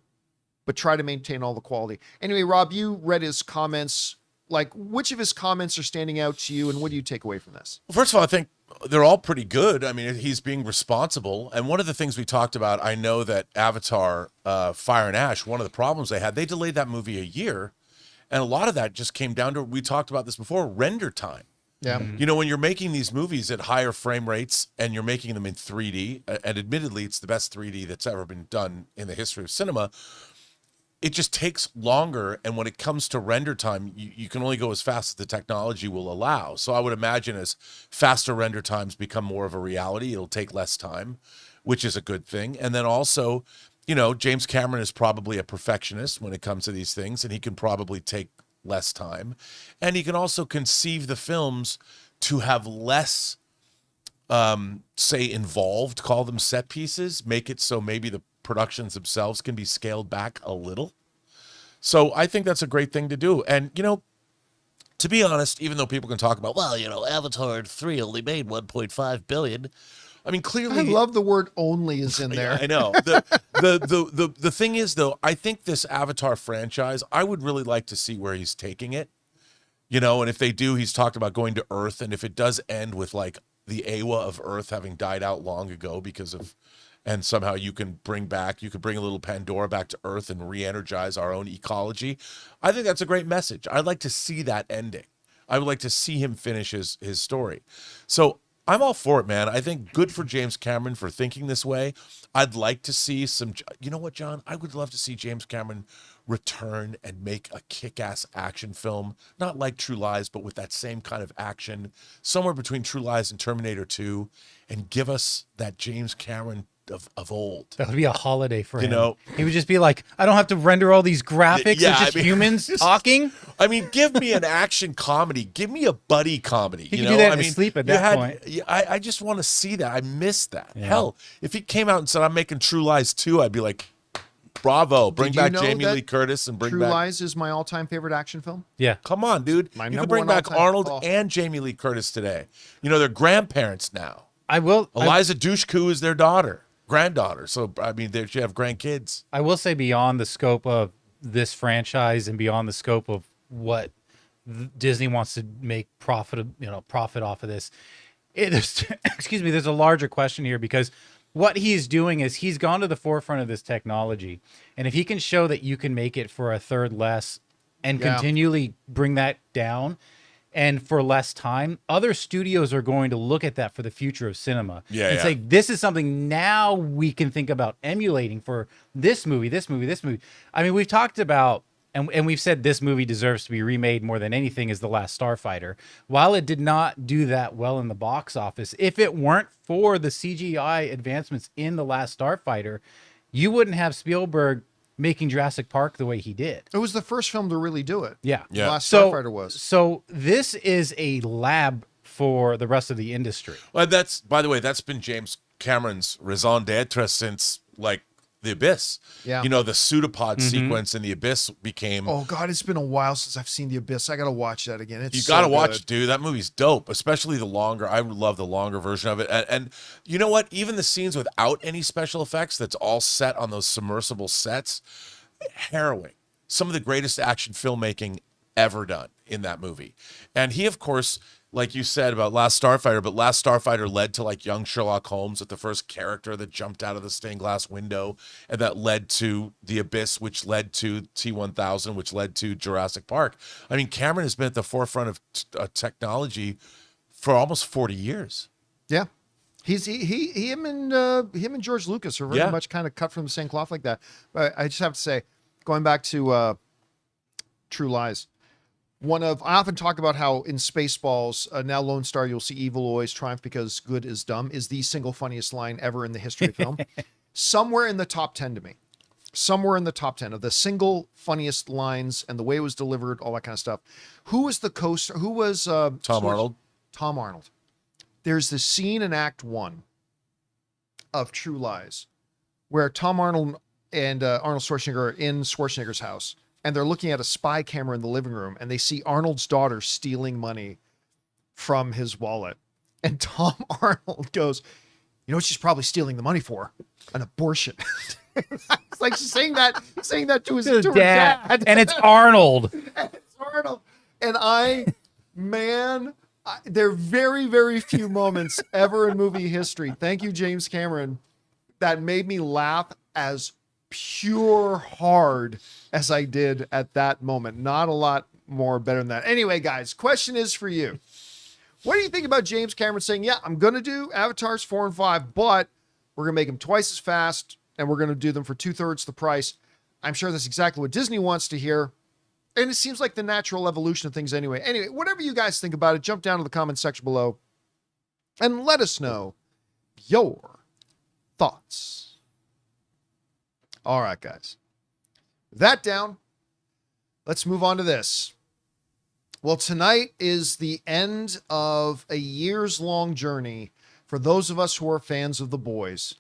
but try to maintain all the quality. Anyway, Rob, you read his comments. Like, which of his comments are standing out to you, and what do you take away from this? Well, first of all, I think they're all pretty good. I mean, he's being responsible. And one of the things we talked about, I know that Avatar, Fire and Ash, one of the problems they had, they delayed that movie a year. And a lot of that just came down to, we talked about this before, render time. Yeah. You know, when you're making these movies at higher frame rates and you're making them in 3D, and admittedly, it's the best 3D that's ever been done in the history of cinema, it just takes longer. And when it comes to render time, you can only go as fast as the technology will allow. So I would imagine as faster render times become more of a reality, it'll take less time, which is a good thing. And then also, you know, James Cameron is probably a perfectionist when it comes to these things, and he can probably take less time. And he can also conceive the films to have less, say, involved, call them set pieces, make it so maybe the productions themselves can be scaled back a little. So I think that's a great thing to do. And, you know, to be honest, even though people can talk about, well, you know, Avatar 3 only made $1.5 billion. I mean, clearly, I love the word "only" is in there. Yeah, I know. The thing is, though, I think this Avatar franchise, I would really like to see where he's taking it. You know, and if they do, he's talked about going to Earth, and if it does end with like the Awa of Earth having died out long ago because of, and somehow you could bring a little Pandora back to Earth and re-energize our own ecology. I think that's a great message. I'd like to see that ending. I would like to see him finish his story. So I'm all for it, man. I think good for James Cameron for thinking this way. I'd like to see some, you know what, John? I would love to see James Cameron return and make a kick-ass action film, not like True Lies, but with that same kind of action, somewhere between True Lies and Terminator 2, and give us that James Cameron of old. That would be a holiday for him. You know, he would just be like, I don't have to render all these graphics. Yeah, It's just I mean, humans talking. I mean, give me an action comedy. Give me a buddy comedy. He you could know, do that I in his mean, sleep at that point. I just want to see that. I miss that. Yeah. Hell, if he came out and said, I'm making True Lies 2, I'd be like, Bravo. Bring Did you back know Jamie that Lee Curtis and bring True back. Lies is my all-time favorite action film. Yeah. Come on, dude. My You number can bring one back all-time- Arnold oh. and Jamie Lee Curtis today. You know, they're grandparents now. I will. Eliza Dushku is their granddaughter. So, I mean, they should have grandkids. I will say beyond the scope of this franchise and beyond the scope of what Disney wants to make profit off of this. Excuse me, there's a larger question here, because what he's doing is he's gone to the forefront of this technology. And if he can show that you can make it for a third less and continually bring that down and for less time, other studios are going to look at that for the future of cinema and say, this is something now we can think about emulating for this movie. I mean, we've talked about, and we've said this movie deserves to be remade more than anything, is The Last Starfighter. While it did not do that well in the box office, if it weren't for the CGI advancements in The Last Starfighter, you wouldn't have Spielberg making Jurassic Park the way he did. It was the first film to really do it. Yeah. The Last Starfighter was. So this is a lab for the rest of the industry. Well, by the way, that's been James Cameron's raison d'etre since, like, The Abyss. Yeah. You know, the pseudopod sequence in The Abyss became... Oh, God, it's been a while since I've seen The Abyss. I got to watch that again. You got to watch it, dude. That movie's dope, especially the longer. I love the longer version of it. And you know what? Even the scenes without any special effects, that's all set on those submersible sets, harrowing. Some of the greatest action filmmaking ever done in that movie. And he, of course, like you said about Last Starfighter, but Last Starfighter led to, like, young Sherlock Holmes with the first character that jumped out of the stained glass window, and that led to The Abyss, which led to T-1000, which led to Jurassic Park. I mean, Cameron has been at the forefront of technology for almost 40 years. Yeah. Him and George Lucas are very much kind of cut from the same cloth like that. But I just have to say, going back to True Lies, I often talk about how in Spaceballs, now Lone Star, you'll see evil always triumph because good is dumb, is the single funniest line ever in the history of film. Somewhere in the top 10 to me. Somewhere in the top 10 of the single funniest lines and the way it was delivered, all that kind of stuff. Who was the co-star? Who was Tom Arnold? Tom Arnold. There's this scene in Act 1 of True Lies where Tom Arnold and Arnold Schwarzenegger are in Schwarzenegger's house, and they're looking at a spy camera in the living room, and they see Arnold's daughter stealing money from his wallet. And Tom Arnold goes, you know what she's probably stealing the money for? An abortion. It's like she's saying that to her dad. And it's Arnold. It's Arnold. And there are very, very few moments ever in movie history, thank you, James Cameron, that made me laugh as pure hard as I did at that moment. Not a lot more better than that. Anyway, guys, question is for you. What do you think about James Cameron saying, yeah, I'm going to do Avatars 4 and 5, but we're going to make them twice as fast, and we're going to do them for 2/3 the price? I'm sure that's exactly what Disney wants to hear. And it seems like the natural evolution of things anyway. Anyway, whatever you guys think about it, jump down to the comment section below and let us know your thoughts. All right, guys. With that down, let's move on to this. Well, tonight is the end of a years-long journey for those of us who are fans of The Boys.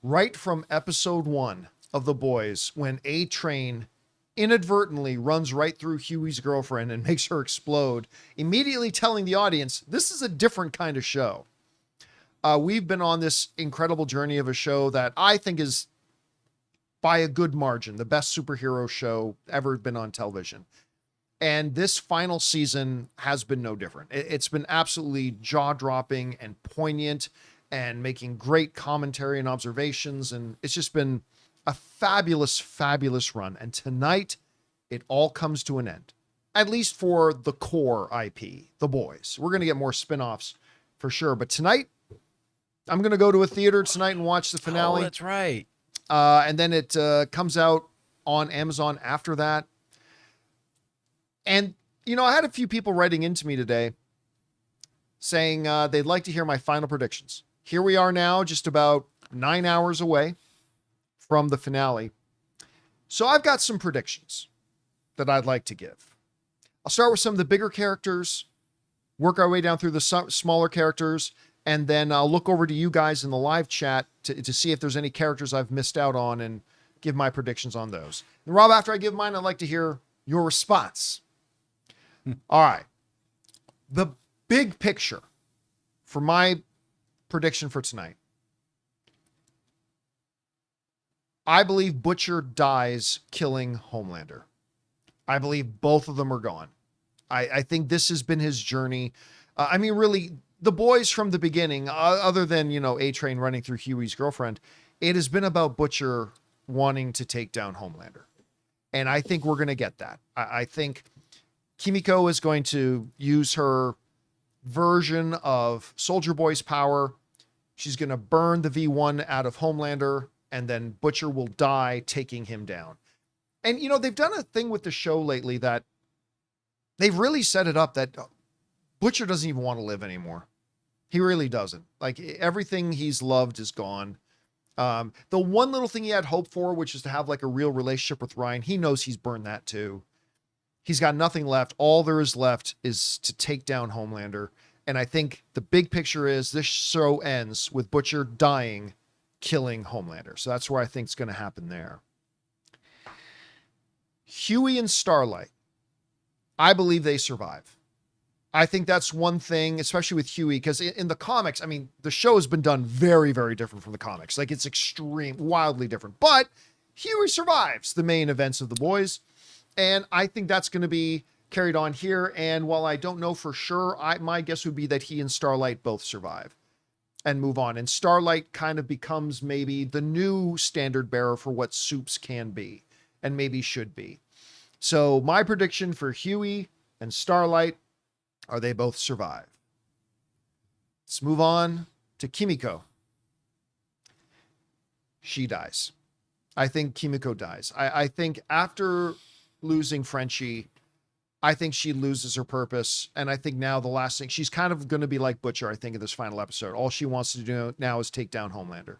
Right from episode 1 of The Boys, when A-Train inadvertently runs right through Huey's girlfriend and makes her explode, immediately telling the audience, this is a different kind of show. We've been on this incredible journey of a show that I think is, by a good margin, the best superhero show ever been on television. And this final season has been no different. It's been absolutely jaw-dropping and poignant and making great commentary and observations. And it's just been a fabulous, fabulous run. And tonight, it all comes to an end. At least for the core IP, The Boys. We're going to get more spin-offs for sure. But tonight, I'm going to go to a theater tonight and watch the finale. Oh, that's right. And then it comes out on Amazon after that. And, you know, I had a few people writing into me today saying they'd like to hear my final predictions. Here we are now, just about 9 hours away from the finale. So I've got some predictions that I'd like to give. I'll start with some of the bigger characters, work our way down through the smaller characters, and then I'll look over to you guys in the live chat to see if there's any characters I've missed out on and give my predictions on those. And Rob, after I give mine, I'd like to hear your response. All right. The big picture for my prediction for tonight. I believe Butcher dies killing Homelander. I believe both of them are gone. I think this has been his journey. I mean, really, the boys from the beginning, other than, A-Train running through Huey's girlfriend, it has been about Butcher wanting to take down Homelander. And I think we're going to get that. I think Kimiko is going to use her version of Soldier Boy's power. She's going to burn the V1 out of Homelander, and then Butcher will die taking him down. And, they've done a thing with the show lately that they've really set it up that Butcher doesn't even want to live anymore. He really doesn't. Like, everything he's loved is gone. The one little thing he had hope for, which is to have like a real relationship with Ryan, he knows he's burned that too. He's got nothing left. All there is left is to take down Homelander. And I think the big picture is this show ends with Butcher dying, killing Homelander. So that's where I think it's going to happen there. Huey and Starlight. I believe they survive. I think that's one thing, especially with Huey, because in the comics, I mean, the show has been done very, very different from the comics. Like, it's wildly different. But Huey survives the main events of the boys. And I think that's going to be carried on here. And while I don't know for sure, my guess would be that he and Starlight both survive and move on. And Starlight kind of becomes maybe the new standard bearer for what Soups can be and maybe should be. So my prediction for Huey and Starlight are they both survive. Let's move on to Kimiko. She dies. I think Kimiko dies. I think after losing Frenchie, I think she loses her purpose. And I think now the last thing, she's kind of going to be like Butcher, I think, in this final episode. All she wants to do now is take down Homelander.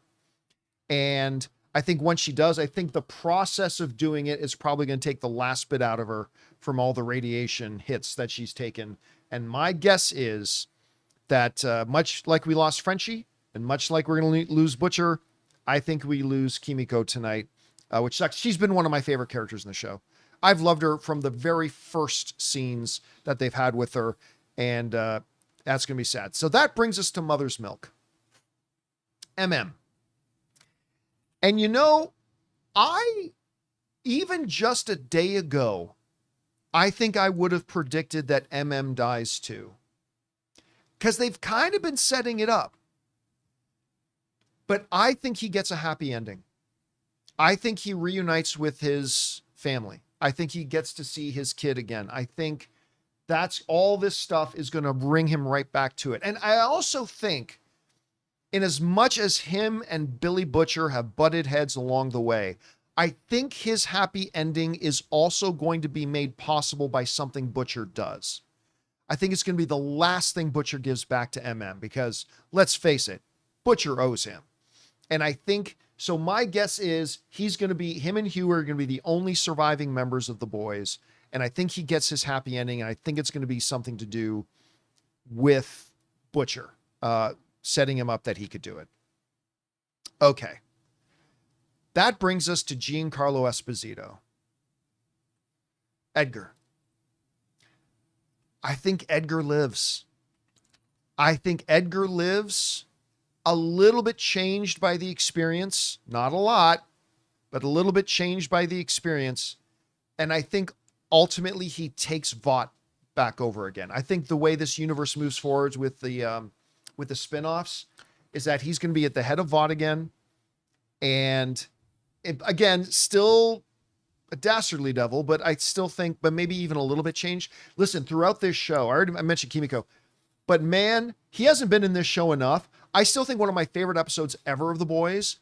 And I think once she does, I think the process of doing it is probably going to take the last bit out of her from all the radiation hits that she's taken. And my guess is that much like we lost Frenchie and much like we're going to lose Butcher, I think we lose Kimiko tonight, which sucks. She's been one of my favorite characters in the show. I've loved her from the very first scenes that they've had with her, and that's going to be sad. So that brings us to Mother's Milk. MM. And even just a day ago, I think I would have predicted that MM dies too. Because they've kind of been setting it up. But I think he gets a happy ending. I think he reunites with his family. I think he gets to see his kid again. I think that's all this stuff is going to bring him right back to it. And I also think, in as much as him and Billy Butcher have butted heads along the way, I think his happy ending is also going to be made possible by something Butcher does. I think it's going to be the last thing Butcher gives back to MM because, let's face it, Butcher owes him. And I think, so my guess is him and Hugh are going to be the only surviving members of the boys. And I think he gets his happy ending. And I think it's going to be something to do with Butcher, setting him up that he could do it. Okay. That brings us to Giancarlo Esposito. Edgar. I think Edgar lives. I think Edgar lives, a little bit changed by the experience. Not a lot, but a little bit changed by the experience. And I think ultimately he takes Vought back over again. I think the way this universe moves forward with the spinoffs is that he's going to be at the head of Vought again. And again, still a dastardly devil, but I still think, but maybe even a little bit changed. Listen, throughout this show, I mentioned Kimiko, but man, he hasn't been in this show enough. I still think one of my favorite episodes ever of The Boys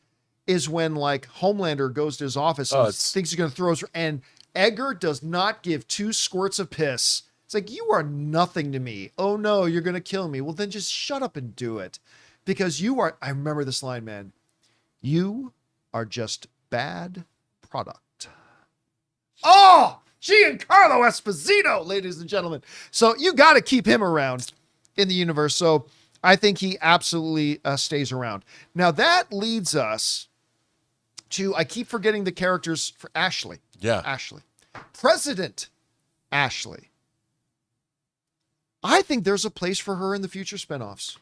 is when like Homelander goes to his office and thinks he's going to throw his, and Edgar does not give two squirts of piss. It's like, you are nothing to me. Oh no, you're going to kill me. Well, then just shut up and do it. Because you are, I remember this line, man. You are just bad product. Oh, Giancarlo Esposito, ladies and gentlemen. So you got to keep him around in the universe. So I think he absolutely stays around. Now that leads us to, I keep forgetting the characters for Ashley. Yeah. Ashley. President Ashley. I think there's a place for her in the future spinoffs.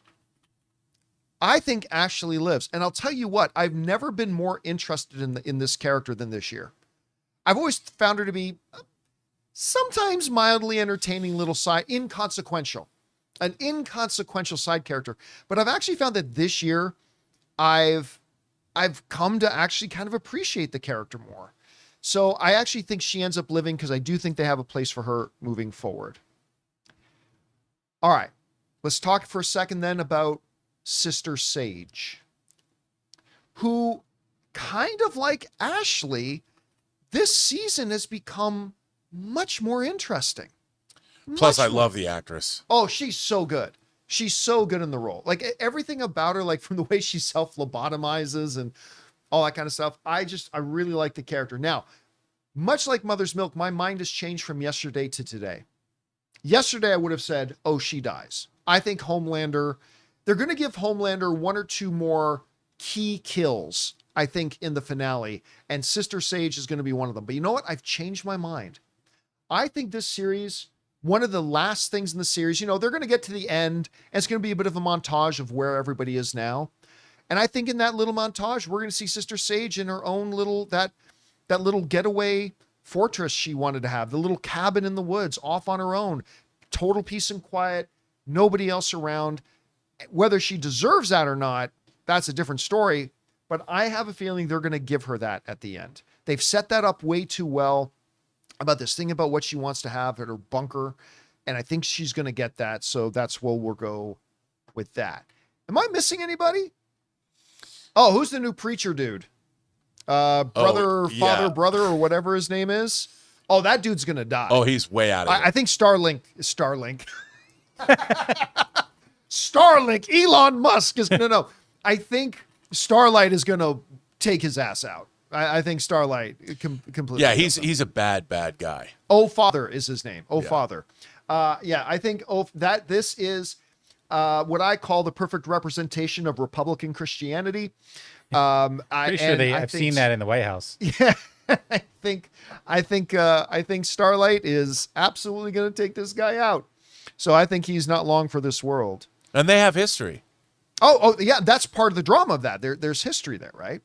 I think Ashley lives. And I'll tell you what, I've never been more interested in this character than this year. I've always found her to be sometimes mildly entertaining little an inconsequential side character. But I've actually found that this year I've come to actually kind of appreciate the character more. So I actually think she ends up living because I do think they have a place for her moving forward. All right, let's talk for a second then about Sister Sage, who, kind of like Ashley, this season has become much more interesting. Plus, I love the actress. Oh, she's so good. She's so good in the role. Like everything about her, like from the way she self-lobotomizes and all that kind of stuff. I really like the character. Now, much like Mother's Milk, my mind has changed from yesterday to today. Yesterday, I would have said, oh, she dies. I think Homelander, they're going to give Homelander one or two more key kills, I think, in the finale. And Sister Sage is going to be one of them. But you know what? I've changed my mind. I think this series, one of the last things in the series, they're going to get to the end, and it's going to be a bit of a montage of where everybody is now. And I think in that little montage, we're going to see Sister Sage in her own little, that little getaway fortress she wanted to have, the little cabin in the woods off on her own, total peace and quiet, nobody else around. Whether she deserves that or not, that's a different story. But I have a feeling they're going to give her that at the end. They've set that up way too well about this thing about what she wants to have at her bunker. And I think she's going to get that. So that's where we'll go with that. Am I missing anybody? Oh, who's the new preacher dude? Father, or whatever his name is. Oh, that dude's going to die. Oh, he's way out of it. I think Starlink. Starlink, Elon Musk is going to know. I think Starlight is going to take his ass out. I think Starlight completely. Yeah, he's a bad guy. Oh, Father is his name. Oh, Yeah. Father. I think this is what I call the perfect representation of Republican Christianity. Pretty sure I've seen that in the White House. Yeah, I think Starlight is absolutely going to take this guy out. So I think he's not long for this world. And they have history. Oh yeah, that's part of the drama of that. There's history there, right?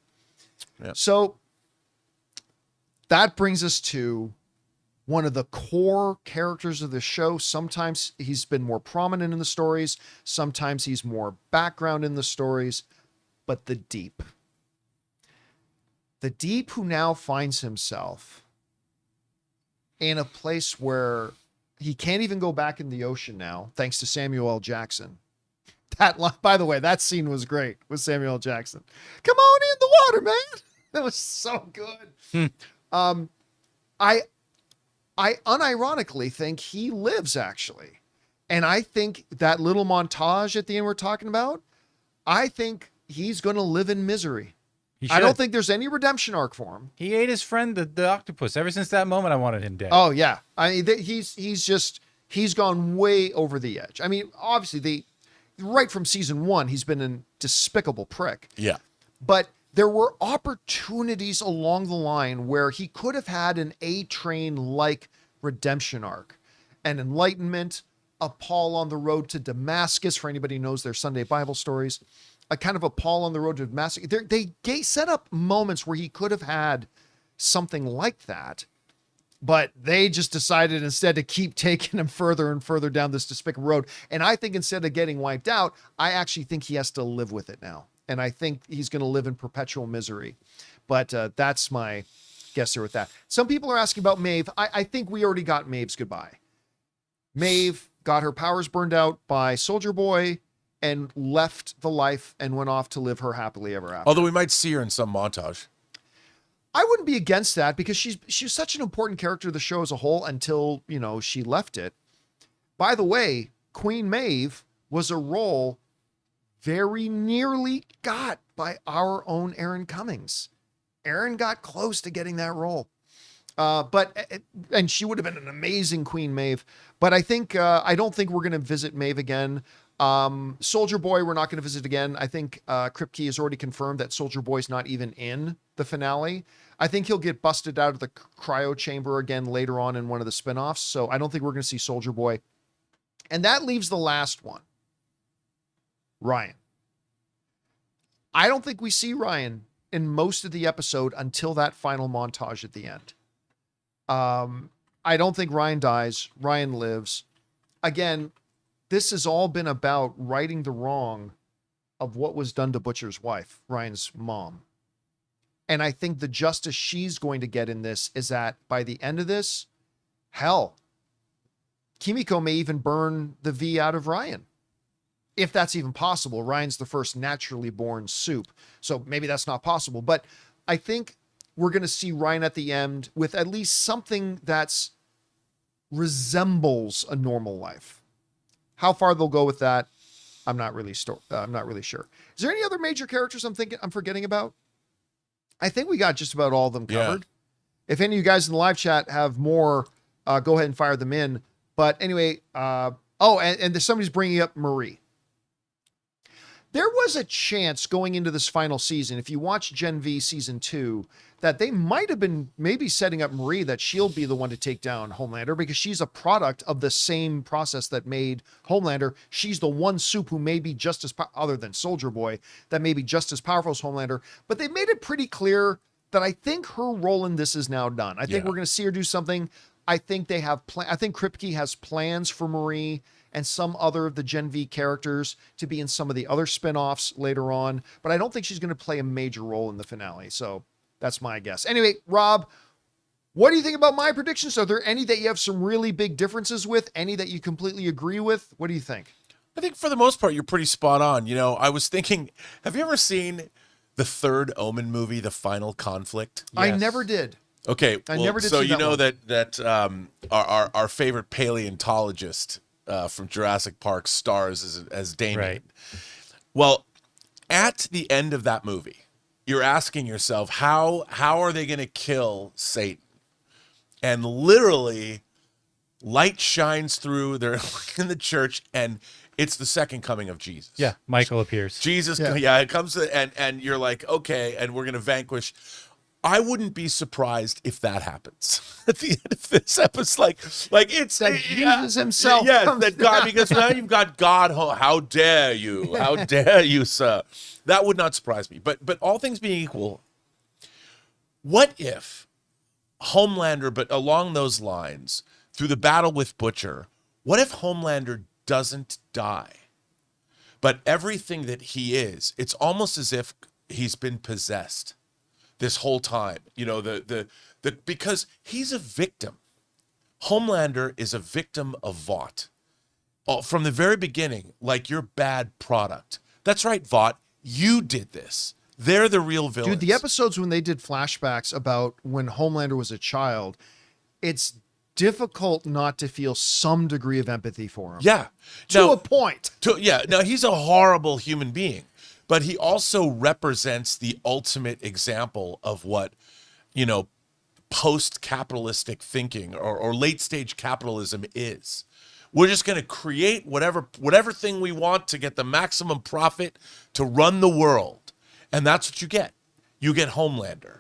Yeah. So that brings us to one of the core characters of the show. Sometimes he's been more prominent in the stories. Sometimes he's more background in the stories. But the Deep. The Deep, who now finds himself in a place where he can't even go back in the ocean now, thanks to Samuel L. Jackson. By the way, that scene was great with Samuel L. Jackson. Come on in the water, man. That was so good. I unironically think he lives, actually. And I think that little montage at the end we're talking about, I think he's going to live in misery. I don't think there's any redemption arc for him. He ate his friend, the octopus. Ever since that moment, I wanted him dead. Oh, yeah. I mean, he's gone way over the edge. I mean, obviously, right from season 1, he's been a despicable prick. Yeah. But there were opportunities along the line where he could have had an A-Train-like redemption arc, an enlightenment, a Paul on the road to Damascus, for anybody who knows their Sunday Bible stories, a kind of a Paul on the road to Damascus. They set up moments where he could have had something like that, but they just decided instead to keep taking him further and further down this despicable road. And I think instead of getting wiped out, I actually think he has to live with it now. And I think he's going to live in perpetual misery. But that's my guess there with that. Some people are asking about Maeve. I think we already got Maeve's goodbye. Maeve got her powers burned out by Soldier Boy and left the life and went off to live her happily ever after. Although we might see her in some montage. I wouldn't be against that because she's such an important character of the show as a whole until, she left it. By the way, Queen Maeve was a role very nearly got by our own Aaron Cummings. Aaron got close to getting that role. And she would have been an amazing Queen Maeve. But I don't think we're going to visit Maeve again. Soldier Boy, we're not going to visit again. I think Kripke has already confirmed that Soldier Boy's not even in the finale. I think he'll get busted out of the cryo chamber again later on in one of the spinoffs. So I don't think we're going to see Soldier Boy. And that leaves the last one, Ryan. I don't think we see Ryan in most of the episode until that final montage at the end. I don't think Ryan dies. Ryan lives. Again, this has all been about righting the wrong of what was done to Butcher's wife, Ryan's mom. And I think the justice she's going to get in this is that by the end of this, hell, Kimiko may even burn the V out of Ryan. If that's even possible. Ryan's the first naturally born soup. So maybe that's not possible. But I think we're going to see Ryan at the end with at least something that's resembles a normal life. How far they'll go with that, I'm not really sure. Is there any other major characters I'm forgetting about? I think we got just about all of them covered. Yeah. If any of you guys in the live chat have more, go ahead and fire them in. But anyway, and somebody's bringing up Marie. There was a chance going into this final season, if you watch Gen V season 2, that they might have been maybe setting up Marie, that she'll be the one to take down Homelander because she's a product of the same process that made Homelander. She's the one soup who may be just as, other than Soldier Boy, that may be just as powerful as Homelander. But they made it pretty clear that I think her role in this is now done. I think we're going to see her do something. I think they have I think Kripke has plans for Marie and some other of the Gen V characters to be in some of the other spinoffs later on, but I don't think she's going to play a major role in the finale. So that's my guess. Anyway, Rob, what do you think about my predictions? Are there any that you have some really big differences with? Any that you completely agree with? What do you think? I think for the most part, you're pretty spot on. You know, I was thinking, have you ever seen the third Omen movie, The Final Conflict? Yes. I never did. Okay, I never did. So see you that know one. that our favorite paleontologist from Jurassic Park stars as Damien. Right. Well, at the end of that movie, you're asking yourself, how are they going to kill Satan? And literally, light shines through. They're in the church, and it's the second coming of Jesus. Yeah, Michael appears. Jesus, it comes to, and you're like, okay, and we're going to vanquish. I wouldn't be surprised if that happens at the end of this episode. Like it's that Jesus himself. Yeah, that God, because now you've got God. How dare you? How dare you, sir? That would not surprise me. But all things being equal, what if Homelander, but along those lines, through the battle with Butcher, what if Homelander doesn't die? But everything that he is, it's almost as if he's been possessed this whole time, you know, the because he's a victim. Homelander is a victim of Vought. From the very beginning, like, you're bad product. That's right, Vought. You did this. They're the real villains. Dude, the episodes when they did flashbacks about when Homelander was a child, it's difficult not to feel some degree of empathy for him. Yeah. To a point. Now, he's a horrible human being. But he also represents the ultimate example of what, you know, post-capitalistic thinking or late-stage capitalism is. We're just going to create whatever thing we want to get the maximum profit to run the world. And that's what you get. You get Homelander.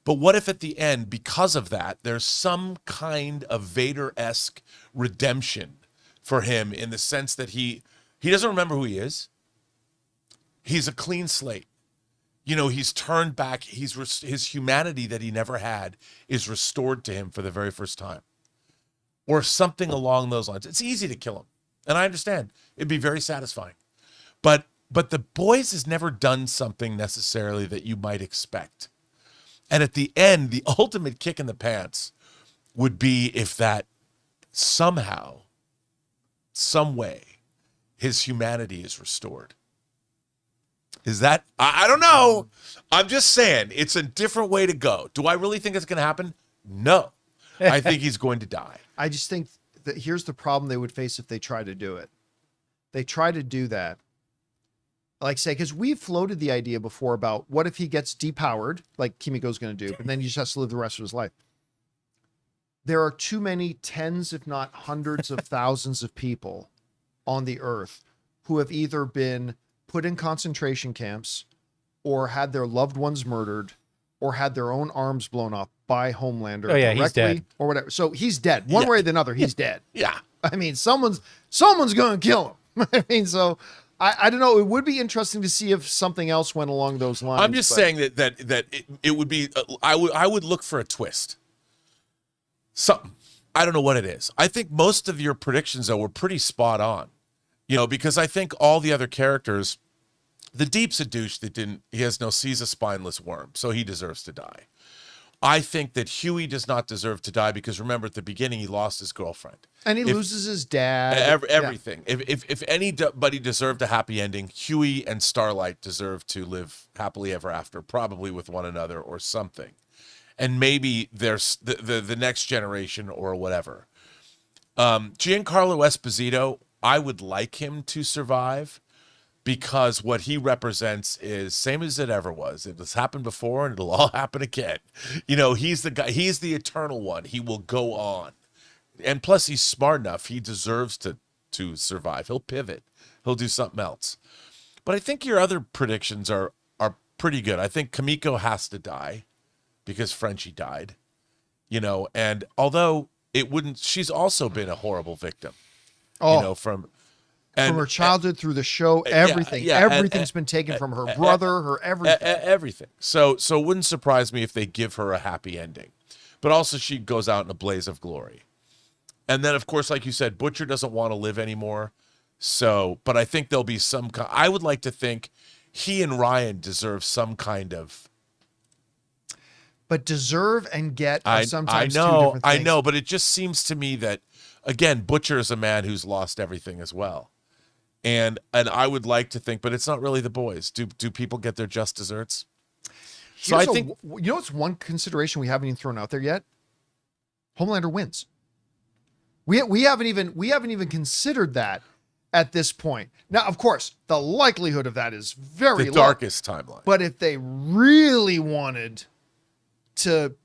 But what if at the end, because of that, there's some kind of Vader-esque redemption for him in the sense that he doesn't remember who he is. He's a clean slate. You know, he's turned back. His humanity that he never had is restored to him for the very first time. Or something along those lines. It's easy to kill him. And I understand. It'd be very satisfying. But the boys has never done something necessarily that you might expect. And at the end, the ultimate kick in the pants would be if that somehow, some way, his humanity is restored. Is that, I don't know. I'm just saying, it's a different way to go. Do I really think it's going to happen? No. I think he's going to die. I just think that here's the problem they would face if they try to do it. They try to do that. Like, say, because we've floated the idea before about what if he gets depowered, like Kimiko's going to do, and then he just has to live the rest of his life. There are too many tens, if not hundreds of thousands of people on the earth who have either been put in concentration camps or had their loved ones murdered or had their own arms blown off by Homelander he's directly dead. or whatever. So he's dead. One way or another, he's dead. Yeah. I mean, someone's going to kill him. I mean, so I don't know. It would be interesting to see if something else went along those lines. I'm just saying that it would be. I would look for a twist. Something. I don't know what it is. I think most of your predictions though were pretty spot on. Because I think all the other characters, the Deep's a douche that didn't. He's a spineless worm, so he deserves to die. I think that Huey does not deserve to die because remember at the beginning he lost his girlfriend. And he loses his dad. Everything. Yeah. If anybody deserved a happy ending, Huey and Starlight deserve to live happily ever after, probably with one another or something. And there's the next generation or whatever. Giancarlo Esposito, I would like him to survive because what he represents is same as it ever was. It has happened before and it'll all happen again. He's the guy, he's the eternal one. He will go on. And plus he's smart enough. He deserves to survive. He'll pivot. He'll do something else. But I think your other predictions are pretty good. I think Kamiko has to die because Frenchie died, and although she's also been a horrible victim, from her childhood through the show, everything, everything's been taken from her brother, her everything. Everything. So it wouldn't surprise me if they give her a happy ending, but also she goes out in a blaze of glory. And then, of course, like you said, Butcher doesn't want to live anymore. But I think there'll be I would like to think he and Ryan deserve some kind of. But deserve and get are sometimes two different things. I know, but it just seems to me that, again, Butcher is a man who's lost everything as well. And I would like to think, but it's not really the boys. Do people get their just desserts? So I think it's one consideration we haven't even thrown out there yet. Homelander wins. We haven't even considered that at this point. Now, of course, the likelihood of that is very the low. Darkest timeline. But if they really wanted to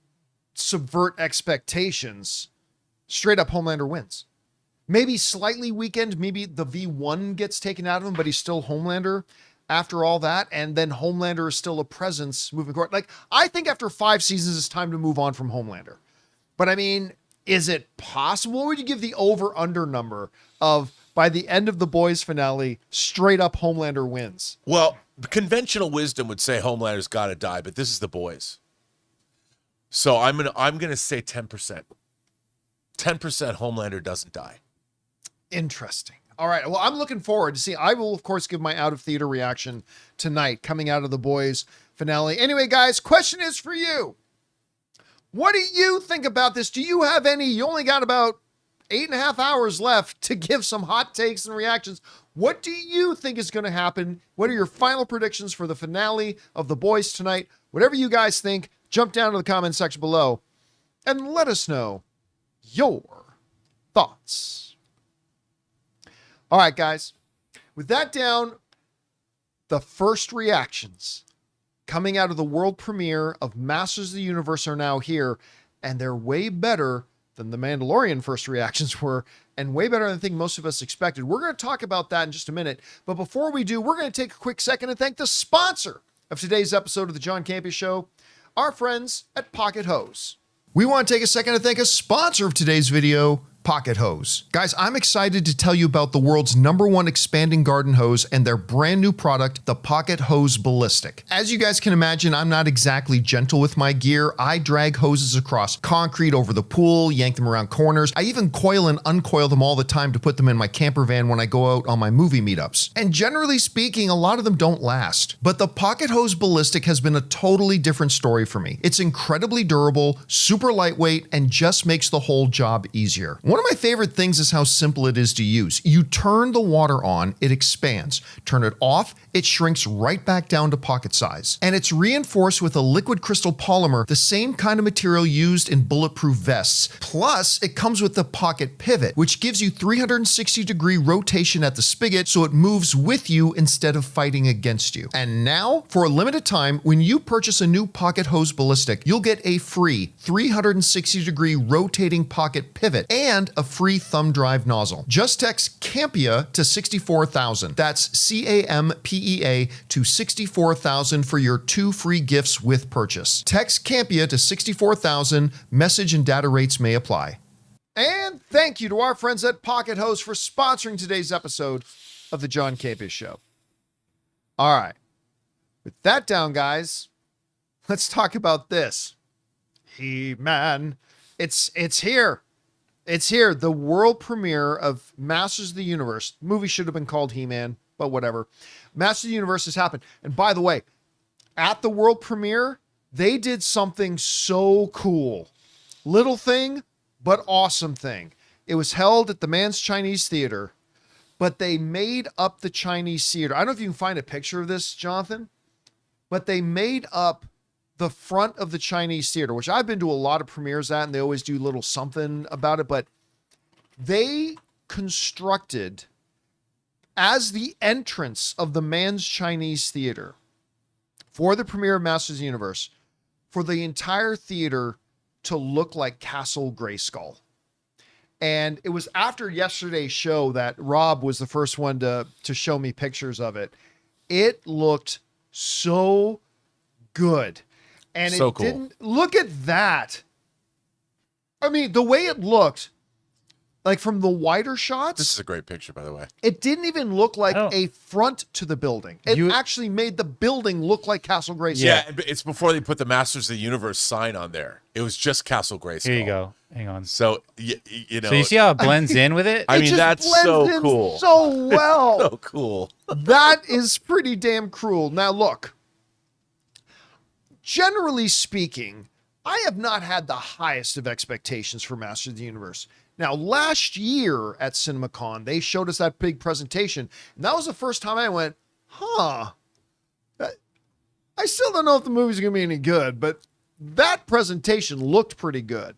subvert expectations, straight up Homelander wins. Maybe slightly weakened, maybe the V1 gets taken out of him, but he's still Homelander after all that, and then Homelander is still a presence moving forward. Like, I think after 5 seasons, it's time to move on from Homelander. But I mean, is it possible? What would you give the over-under number of, by the end of the Boys finale, straight up Homelander wins? Well, conventional wisdom would say Homelander's got to die, but this is the Boys. So I'm gonna say 10%. 10% Homelander doesn't die. Interesting. All right. Well, I'm looking forward to see. I will, of course, give my out of theater reaction tonight, coming out of the Boys finale. Anyway, guys, question is for you. What do you think about this? Do you have any? You only got about 8.5 hours left to give some hot takes and reactions. What do you think is going to happen? What are your final predictions for the finale of The Boys tonight? Whatever you guys think, jump down to the comment section below and let us know your thoughts. All right, guys. With that down, the first reactions coming out of the world premiere of Masters of the Universe are now here, and they're way better than the Mandalorian first reactions were, and way better than I think most of us expected. We're going to talk about that in just a minute, but before we do, we're going to take a quick second and thank the sponsor of today's episode of the John Campea Show, our friends at Pocket Hose. We want to take a second to thank a sponsor of today's video, Pocket Hose. Guys, I'm excited to tell you about the world's #1 expanding garden hose and their brand new product, the Pocket Hose Ballistic. As you guys can imagine, I'm not exactly gentle with my gear. I drag hoses across concrete over the pool, yank them around corners. I even coil and uncoil them all the time to put them in my camper van when I go out on my movie meetups. And generally speaking, a lot of them don't last. But the Pocket Hose Ballistic has been a totally different story for me. It's incredibly durable, super lightweight, and just makes the whole job easier. One of my favorite things is how simple it is to use. You turn the water on, it expands. Turn it off, it shrinks right back down to pocket size. And it's reinforced with a liquid crystal polymer, the same kind of material used in bulletproof vests. Plus, it comes with the pocket pivot, which gives you 360-degree rotation at the spigot so it moves with you instead of fighting against you. And now, for a limited time, when you purchase a new Pocket Hose Ballistic, you'll get a free 360-degree rotating pocket pivot and and a free thumb drive nozzle. Just text Campea to 64,000. That's CAMPEA to 64,000 for your 2 free gifts with purchase. Text Campea to 64,000. Message and data rates may apply. And thank you to our friends at Pocket Host for sponsoring today's episode of the John Campea Show. All right. With that down, guys, let's talk about this. He-Man. It's here. It's here. The world premiere of Masters of the Universe. The movie should have been called He-Man, but whatever. Masters of the Universe has happened. And by the way, at the world premiere, they did something so cool. Little thing, but awesome thing. It was held at the Mann's Chinese Theater, but they made up the Chinese theater. I don't know if you can find a picture of this, Jonathan, but they made up the front of the Chinese theater, which I've been to a lot of premieres at, and they always do little something about it, but they constructed as the entrance of the Mann's Chinese Theater for the premiere of Masters of the Universe, for the entire theater to look like Castle Grayskull. And it was after yesterday's show that Rob was the first one to show me pictures of it. It looked so good. And so it cool. didn't look at that. I mean, the way it looked, like from the wider shots, This is a great picture, by the way. it didn't even look like Oh. a front to the building. It actually made the building look like Castle Grayskull. Yeah, it's before they put the Masters of the Universe sign on there. It was just Castle Grayskull. Here you go. Hang on. So, you know. So you see how it blends in with it? I It mean, just that's blends so in cool. so well. So cool. That is pretty damn cruel. Now, look, generally speaking, I have not had the highest of expectations for Masters of the Universe. Now, last year at CinemaCon, they showed us that big presentation, and that was the first time I went, I still don't know if the movie's going to be any good, but that presentation looked pretty good.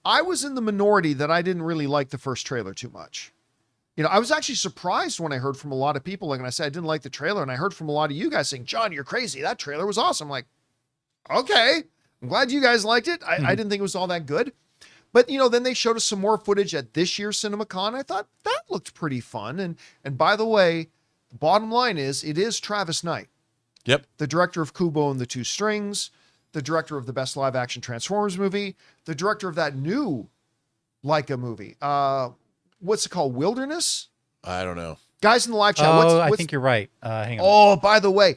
I was in the minority that I didn't really like the first trailer too much. You know, I was actually surprised when I heard from a lot of people, like when I said I didn't like the trailer, and I heard from a lot of you guys saying, John, you're crazy. That trailer was awesome. I'm like, okay, I'm glad you guys liked it. I didn't think it was all that good. But, you know, then they showed us some more footage at this year's CinemaCon. I thought that looked pretty fun. And by the way, the bottom line is, it is Travis Knight, Yep. the director of Kubo and the Two Strings, the director of the best live action Transformers movie, the director of that new Leica movie. What's it called? Wilderness? I don't know. Guys in the live chat. I think you're right. Hang on. Oh, by the way,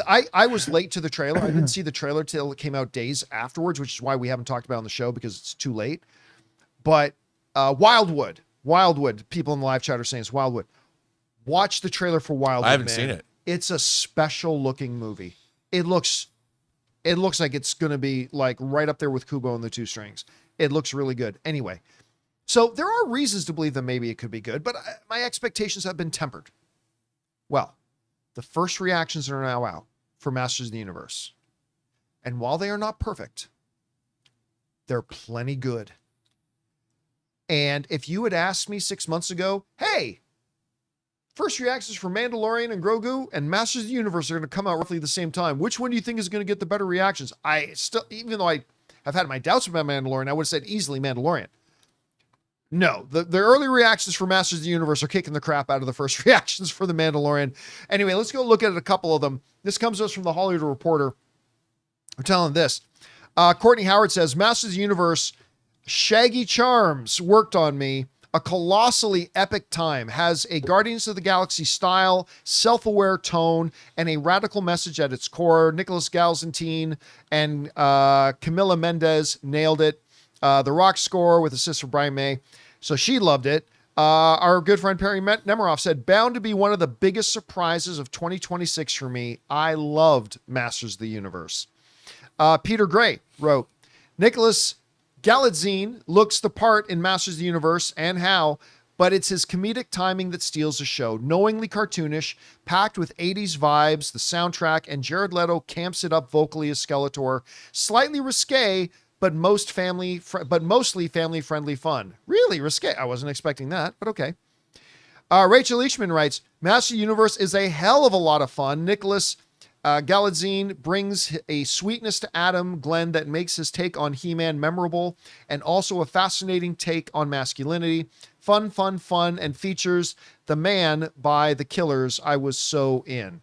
I was late to the trailer. I didn't see the trailer till it came out days afterwards, which is why we haven't talked about it on the show because it's too late. But Wildwood, people in the live chat are saying it's Wildwood. Watch the trailer for Wildwood. I haven't man. seen it. It's a special looking movie. It looks like it's going to be like right up there with Kubo and the Two Strings. It looks really good. Anyway, so there are reasons to believe that maybe it could be good, but my expectations have been tempered. Well, the first reactions are now out for Masters of the Universe. And while they are not perfect, they're plenty good. And if you had asked me 6 months ago, hey, first reactions for Mandalorian and Grogu and Masters of the Universe are going to come out roughly the same time, which one do you think is going to get the better reactions? I still, even though I have had my doubts about Mandalorian, I would have said easily Mandalorian. No, the early reactions for Masters of the Universe are kicking the crap out of the first reactions for the Mandalorian. Anyway, let's go look at a couple of them. This comes to us from the Hollywood Reporter. I'm telling this. Courtney Howard says, Masters of the Universe, Shaggy Charms worked on me. A colossally epic time, has a Guardians of the Galaxy style, self-aware tone, and a radical message at its core. Nicholas Galzantine and Camila Mendez nailed it. The Rock score with assist from Brian May. So she loved it. Our good friend Perry Nemiroff said, bound to be one of the biggest surprises of 2026 for me. I loved Masters of the Universe. Peter Gray wrote, Nicholas Galadzine looks the part in Masters of the Universe and how, but it's his comedic timing that steals the show. Knowingly cartoonish, packed with 80s vibes, the soundtrack, and Jared Leto camps it up vocally as Skeletor. Slightly risque, but mostly family-friendly fun. Really risque. I wasn't expecting that, but okay. Rachel Leachman writes, Master Universe is a hell of a lot of fun. Nicholas Galadzine brings a sweetness to Adam Glenn that makes his take on He-Man memorable, and also a fascinating take on masculinity. Fun, fun, fun, and features The Man by The Killers. I was so in.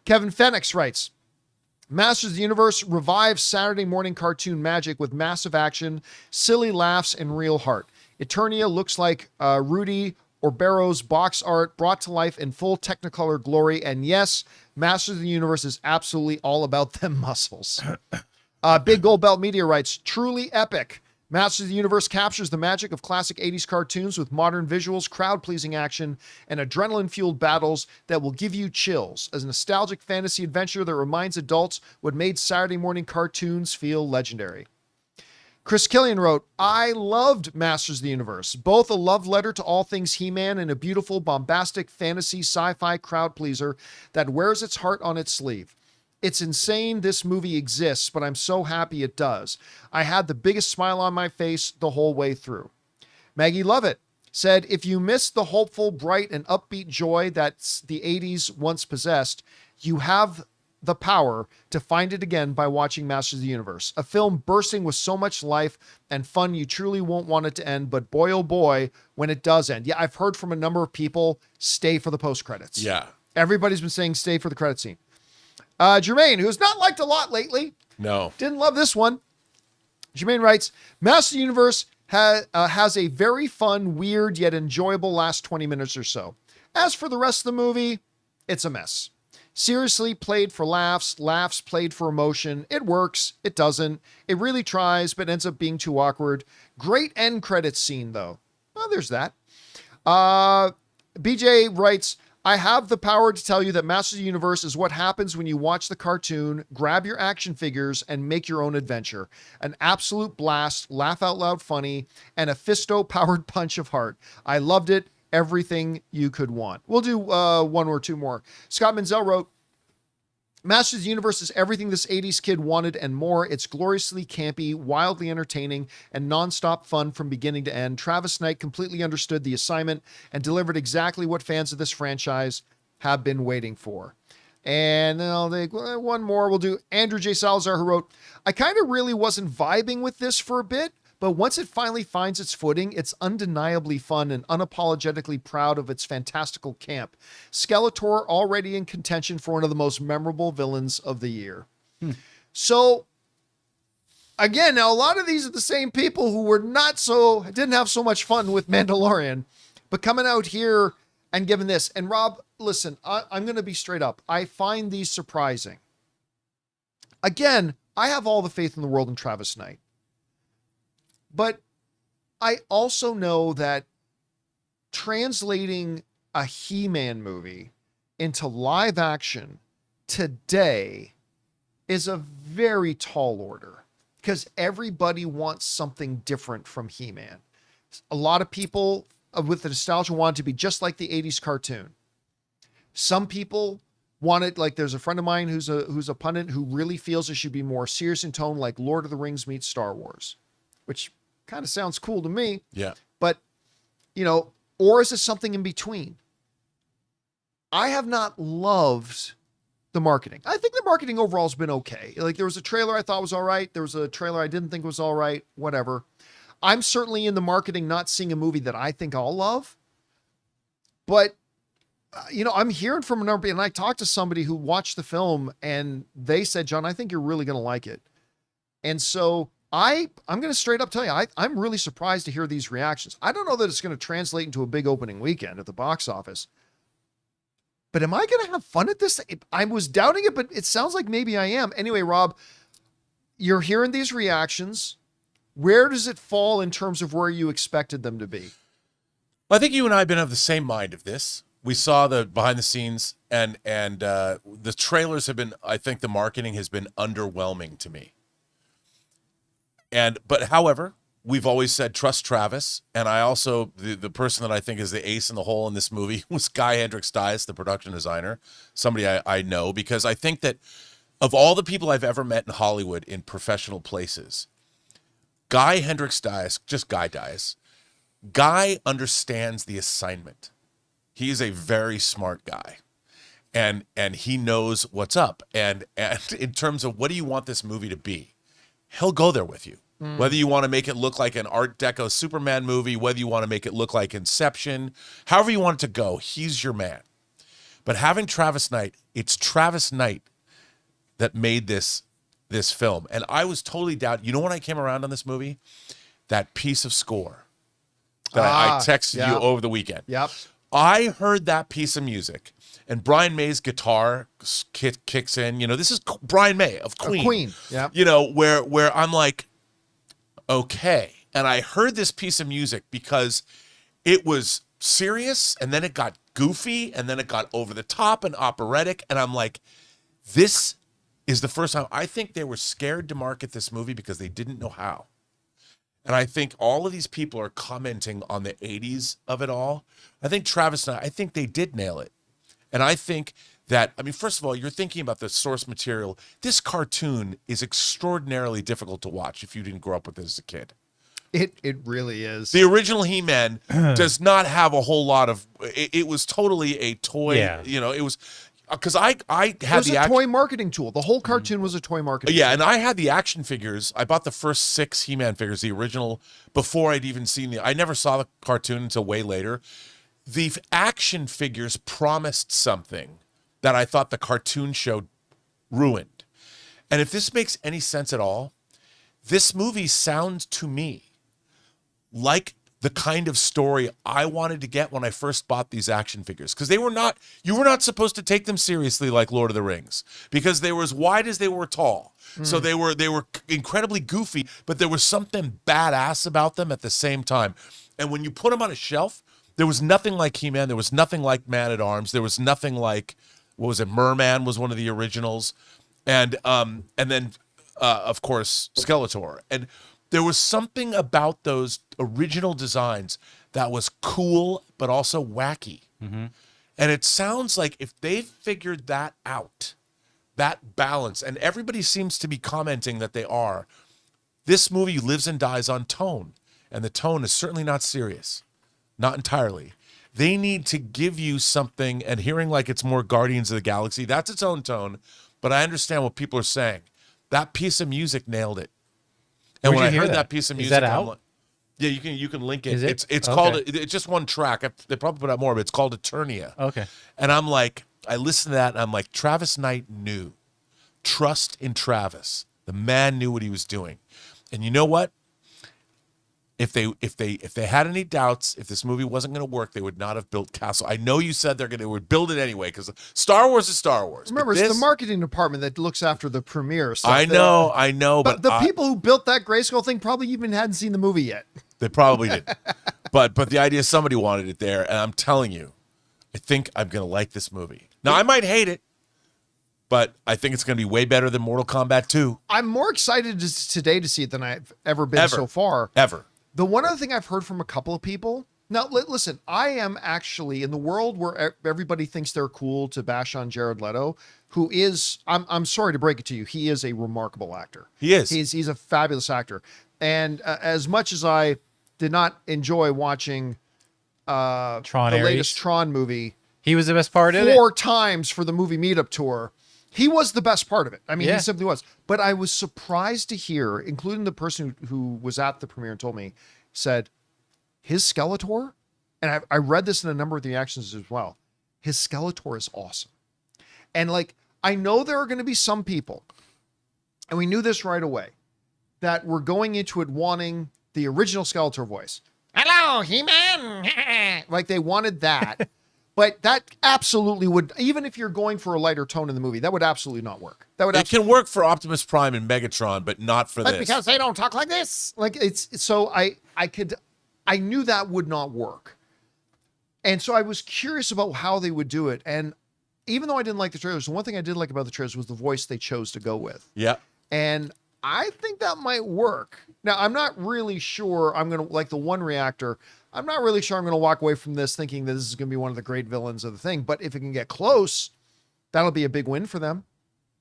Kevin Fenix writes, Masters of the Universe revives Saturday morning cartoon magic with massive action, silly laughs, and real heart. Eternia looks like Rudy or Barrow's box art brought to life in full Technicolor glory. And yes, Masters of the Universe is absolutely all about them muscles. Big Gold Belt Media writes, truly epic. Masters of the Universe captures the magic of classic 80s cartoons with modern visuals, crowd-pleasing action, and adrenaline-fueled battles that will give you chills. As a nostalgic fantasy adventure that reminds adults what made Saturday morning cartoons feel legendary. Chris Killian wrote, I loved Masters of the Universe, both a love letter to all things He-Man and a beautiful, bombastic fantasy sci-fi crowd pleaser that wears its heart on its sleeve. It's insane this movie exists, but I'm so happy it does. I had the biggest smile on my face the whole way through. Maggie Lovett said, if you miss the hopeful, bright, and upbeat joy that the 80s once possessed, you have the power to find it again by watching Masters of the Universe, a film bursting with so much life and fun you truly won't want it to end, but boy oh boy when it does end. Yeah, I've heard from a number of people, stay for the post-credits. Yeah. Everybody's been saying stay for the credit scene. Jermaine, who's not liked a lot lately, No. didn't love this one. Jermaine writes, Masters of the Universe has a very fun, weird, yet enjoyable last 20 minutes or so. As for the rest of the movie, it's a mess. Seriously played for laughs, laughs played for emotion. It works, it doesn't. It really tries, but ends up being too awkward. Great end credits scene, though. Well, there's that. BJ writes, I have the power to tell you that Masters of the Universe is what happens when you watch the cartoon, grab your action figures, and make your own adventure. An absolute blast, laugh out loud funny, and a fisto-powered punch of heart. I loved it. Everything you could want. We'll do one or two more. Scott Menzel wrote, Masters of the Universe is everything this 80s kid wanted and more. It's gloriously campy, wildly entertaining, and nonstop fun from beginning to end. Travis Knight completely understood the assignment and delivered exactly what fans of this franchise have been waiting for. And then I'll take one more. We'll do Andrew J. Salazar, who wrote, I kind of really wasn't vibing with this for a bit, but once it finally finds its footing, it's undeniably fun and unapologetically proud of its fantastical camp. Skeletor already in contention for one of the most memorable villains of the year. So, again, now a lot of these are the same people who were didn't have so much fun with Mandalorian, but coming out here and giving this. And Rob, listen, I'm going to be straight up. I find these surprising. Again, I have all the faith in the world in Travis Knight. But I also know that translating a He-Man movie into live action today is a very tall order because everybody wants something different from He-Man. A lot of people with the nostalgia want it to be just like the 80s cartoon. Some people want it, like there's a friend of mine who's a pundit who really feels it should be more serious in tone, like Lord of the Rings meets Star Wars, which kind of sounds cool to me. Yeah. But, or is it something in between? I have not loved the marketing. I think the marketing overall has been okay. Like there was a trailer I thought was all right. There was a trailer I didn't think was all right, whatever. I'm certainly in the marketing, not seeing a movie that I think I'll love. But, I'm hearing from a number, and I talked to somebody who watched the film and they said, John, I think you're really going to like it. And so I'm going to straight up tell you, I'm really surprised to hear these reactions. I don't know that it's going to translate into a big opening weekend at the box office, but am I going to have fun at this? I was doubting it, but it sounds like maybe I am. Anyway, Rob, you're hearing these reactions. Where does it fall in terms of where you expected them to be? Well, I think you and I have been of the same mind of this. We saw the behind the scenes and the trailers have been, I think the marketing has been underwhelming to me. But however, we've always said trust Travis, and I also the person that I think is the ace in the hole in this movie was Guy Hendricks Dias, the production designer, somebody I know, because I think that of all the people I've ever met in Hollywood in professional places, Guy Hendricks Dias, just Guy Dias, Guy understands the assignment. He is a very smart guy. and he knows what's up. And in terms of what do you want this movie to be, he'll go there with you. Whether you want to make it look like an Art Deco Superman movie, whether you want to make it look like Inception, however you want it to go, he's your man. But having Travis Knight, it's Travis Knight that made this film. And I was totally doubting. You know when I came around on this movie? That piece of score that I texted you over the weekend. Yep. I heard that piece of music, and Brian May's guitar kicks in. You know, this is Brian May of Queen. Queen, yeah. You know, where I'm like, okay. And I heard this piece of music because it was serious, and then it got goofy, and then it got over the top and operatic. And I'm like, this is the first time. I think they were scared to market this movie because they didn't know how. And I think all of these people are commenting on the 80s of it all. I think Travis Knight, I think they did nail it. And I think that, I mean, first of all, you're thinking about the source material. This cartoon is extraordinarily difficult to watch if you didn't grow up with it as a kid. It really is. The original He-Man does not have a whole lot of, it was totally a toy, you know, it was, because I had it was a toy marketing tool. The whole cartoon was a toy marketing tool. Yeah, and I had the action figures. I bought the first 6 He-Man figures, the original, before I'd even seen I never saw the cartoon until way later. The action figures promised something that I thought the cartoon show ruined. And if this makes any sense at all, this movie sounds to me like the kind of story I wanted to get when I first bought these action figures. Because you were not supposed to take them seriously like Lord of the Rings, because they were as wide as they were tall. So they were incredibly goofy, but there was something badass about them at the same time. And when you put them on a shelf, there was nothing like He-Man. There was nothing like Man-at-Arms. There was nothing like, what was it? Merman was one of the originals. And then, of course, Skeletor. And there was something about those original designs that was cool, but also wacky. And it sounds like if they figured that out, that balance, and everybody seems to be commenting that they are, this movie lives and dies on tone. And the tone is certainly not serious. Not entirely. They need to give you something, and hearing like it's more Guardians of the Galaxy, that's its own tone, but I understand what people are saying. That piece of music nailed it. And when I heard that piece of music, is that out? like, yeah, you can link it. Is it? It's Okay. called, it's just one track. They probably put out more, but it's called Eternia. Okay. And I'm like, I listened to that, and I'm like, Travis Knight knew. Trust in Travis. The man knew what he was doing. And you know what? If they had any doubts, if this movie wasn't going to work, they would not have built Castle. I know you said they would build it anyway, because Star Wars is Star Wars. Remember, it's the marketing department that looks after the premiere. So I know, but the people who built that Grayskull thing probably even hadn't seen the movie yet. They probably did. But the idea is somebody wanted it there, and I'm telling you, I think I'm going to like this movie. Now, I might hate it, but I think it's going to be way better than Mortal Kombat 2. I'm more excited today to see it than I've ever been so far. Ever. The one other thing I've heard from a couple of people. Now, listen, I am actually in the world where everybody thinks they're cool to bash on Jared Leto, who is, I'm sorry to break it to you, he is a remarkable actor. He is. He's a fabulous actor. And as much as I did not enjoy watching Tron the Ares. latest Tron movie, He was the best part of it. 4 times for the movie meetup tour, he was the best part of it. I mean, Yeah. he simply was. But I was surprised to hear, including the person who was at the premiere and told me, said, his Skeletor, and I read this in a number of the reactions as well, his Skeletor is awesome. And like, I know there are going to be some people, and we knew this right away, that were going into it wanting the original Skeletor voice. Hello, He-Man! Like, they wanted that. But that absolutely would, even if you're going for a lighter tone in the movie, that would absolutely not work. That would It can work for Optimus Prime and Megatron, but not for this. because they don't talk like this. Like, it's so I knew that would not work. And so I was curious about how they would do it. And even though I didn't like the trailers, the one thing I did like about the trailers was the voice they chose to go with. Yeah. And I think that might work. Now, I'm not really sure I'm going to, like the one reactor, I'm not really sure I'm going to walk away from this thinking that this is going to be one of the great villains of the thing. But if it can get close, that'll be a big win for them.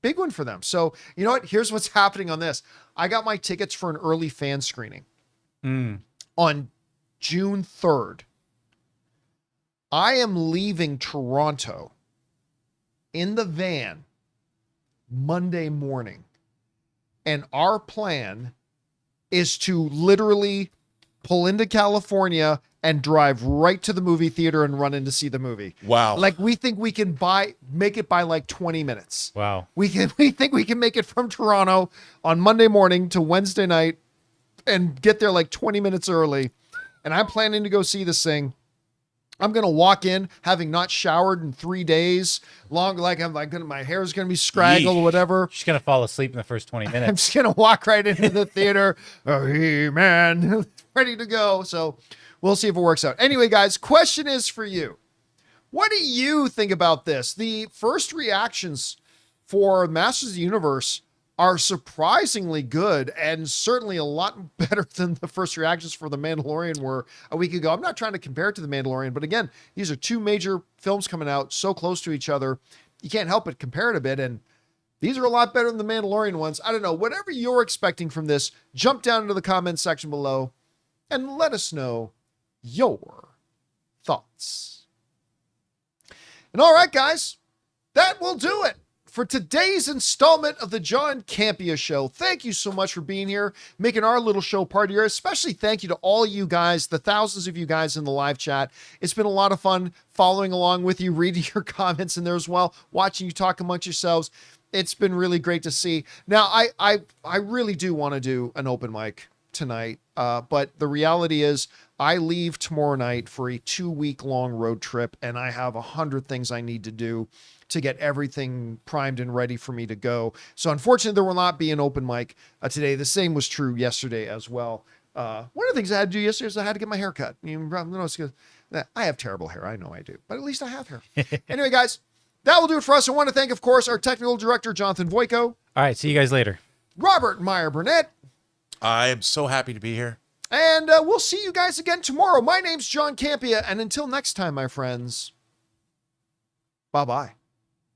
Big win for them. So, you know what? Here's what's happening on this. I got my tickets for an early fan screening on June 3rd. I am leaving Toronto in the van Monday morning. And our plan is to literally pull into California and drive right to the movie theater and run in to see the movie. Wow. Like, we think we can make it by like 20 minutes. Wow. We think we can make it from Toronto on Monday morning to Wednesday night and get there like 20 minutes early. And I'm planning to go see this thing. I'm going to walk in having not showered in 3 days. My hair is going to be scraggled or whatever. She's going to fall asleep in the first 20 I'm minutes. just going to walk right into the theater. Oh, hey, man, ready to go. So we'll see if it works out. Anyway, guys, question is for you. What do you think about this? The first reactions for Masters of the Universe are surprisingly good and certainly a lot better than the first reactions for The Mandalorian were a week ago. I'm not trying to compare it to The Mandalorian, but again, these are two major films coming out so close to each other. You can't help but compare it a bit. And these are a lot better than the Mandalorian ones. I don't know. Whatever you're expecting from this, jump down into the comments section below and let us know your thoughts. And all right, guys, that will do it for today's installment of the John Campea Show. Thank you so much for being here, making our little show part of your, especially thank you to all you guys, the thousands of you guys in the live chat. It's been a lot of fun following along with you, reading your comments in there as well, watching you talk amongst yourselves. It's been really great to see. Now, I really do want to do an open mic tonight, but the reality is I leave tomorrow night for a 2-week-long road trip, and I have 100 things I need to do to get everything primed and ready for me to go. So unfortunately, there will not be an open mic today. The same was true yesterday as well. One of the things I had to do yesterday is I had to get my hair cut. I have terrible hair. I know I do, but at least I have hair. Anyway, guys, that will do it for us. I want to thank, of course, our technical director, Jonathan Voico. All right. See you guys later. Robert Meyer Burnett. I am so happy to be here. And we'll see you guys again tomorrow. My name's John Campea. And until next time, my friends, bye-bye.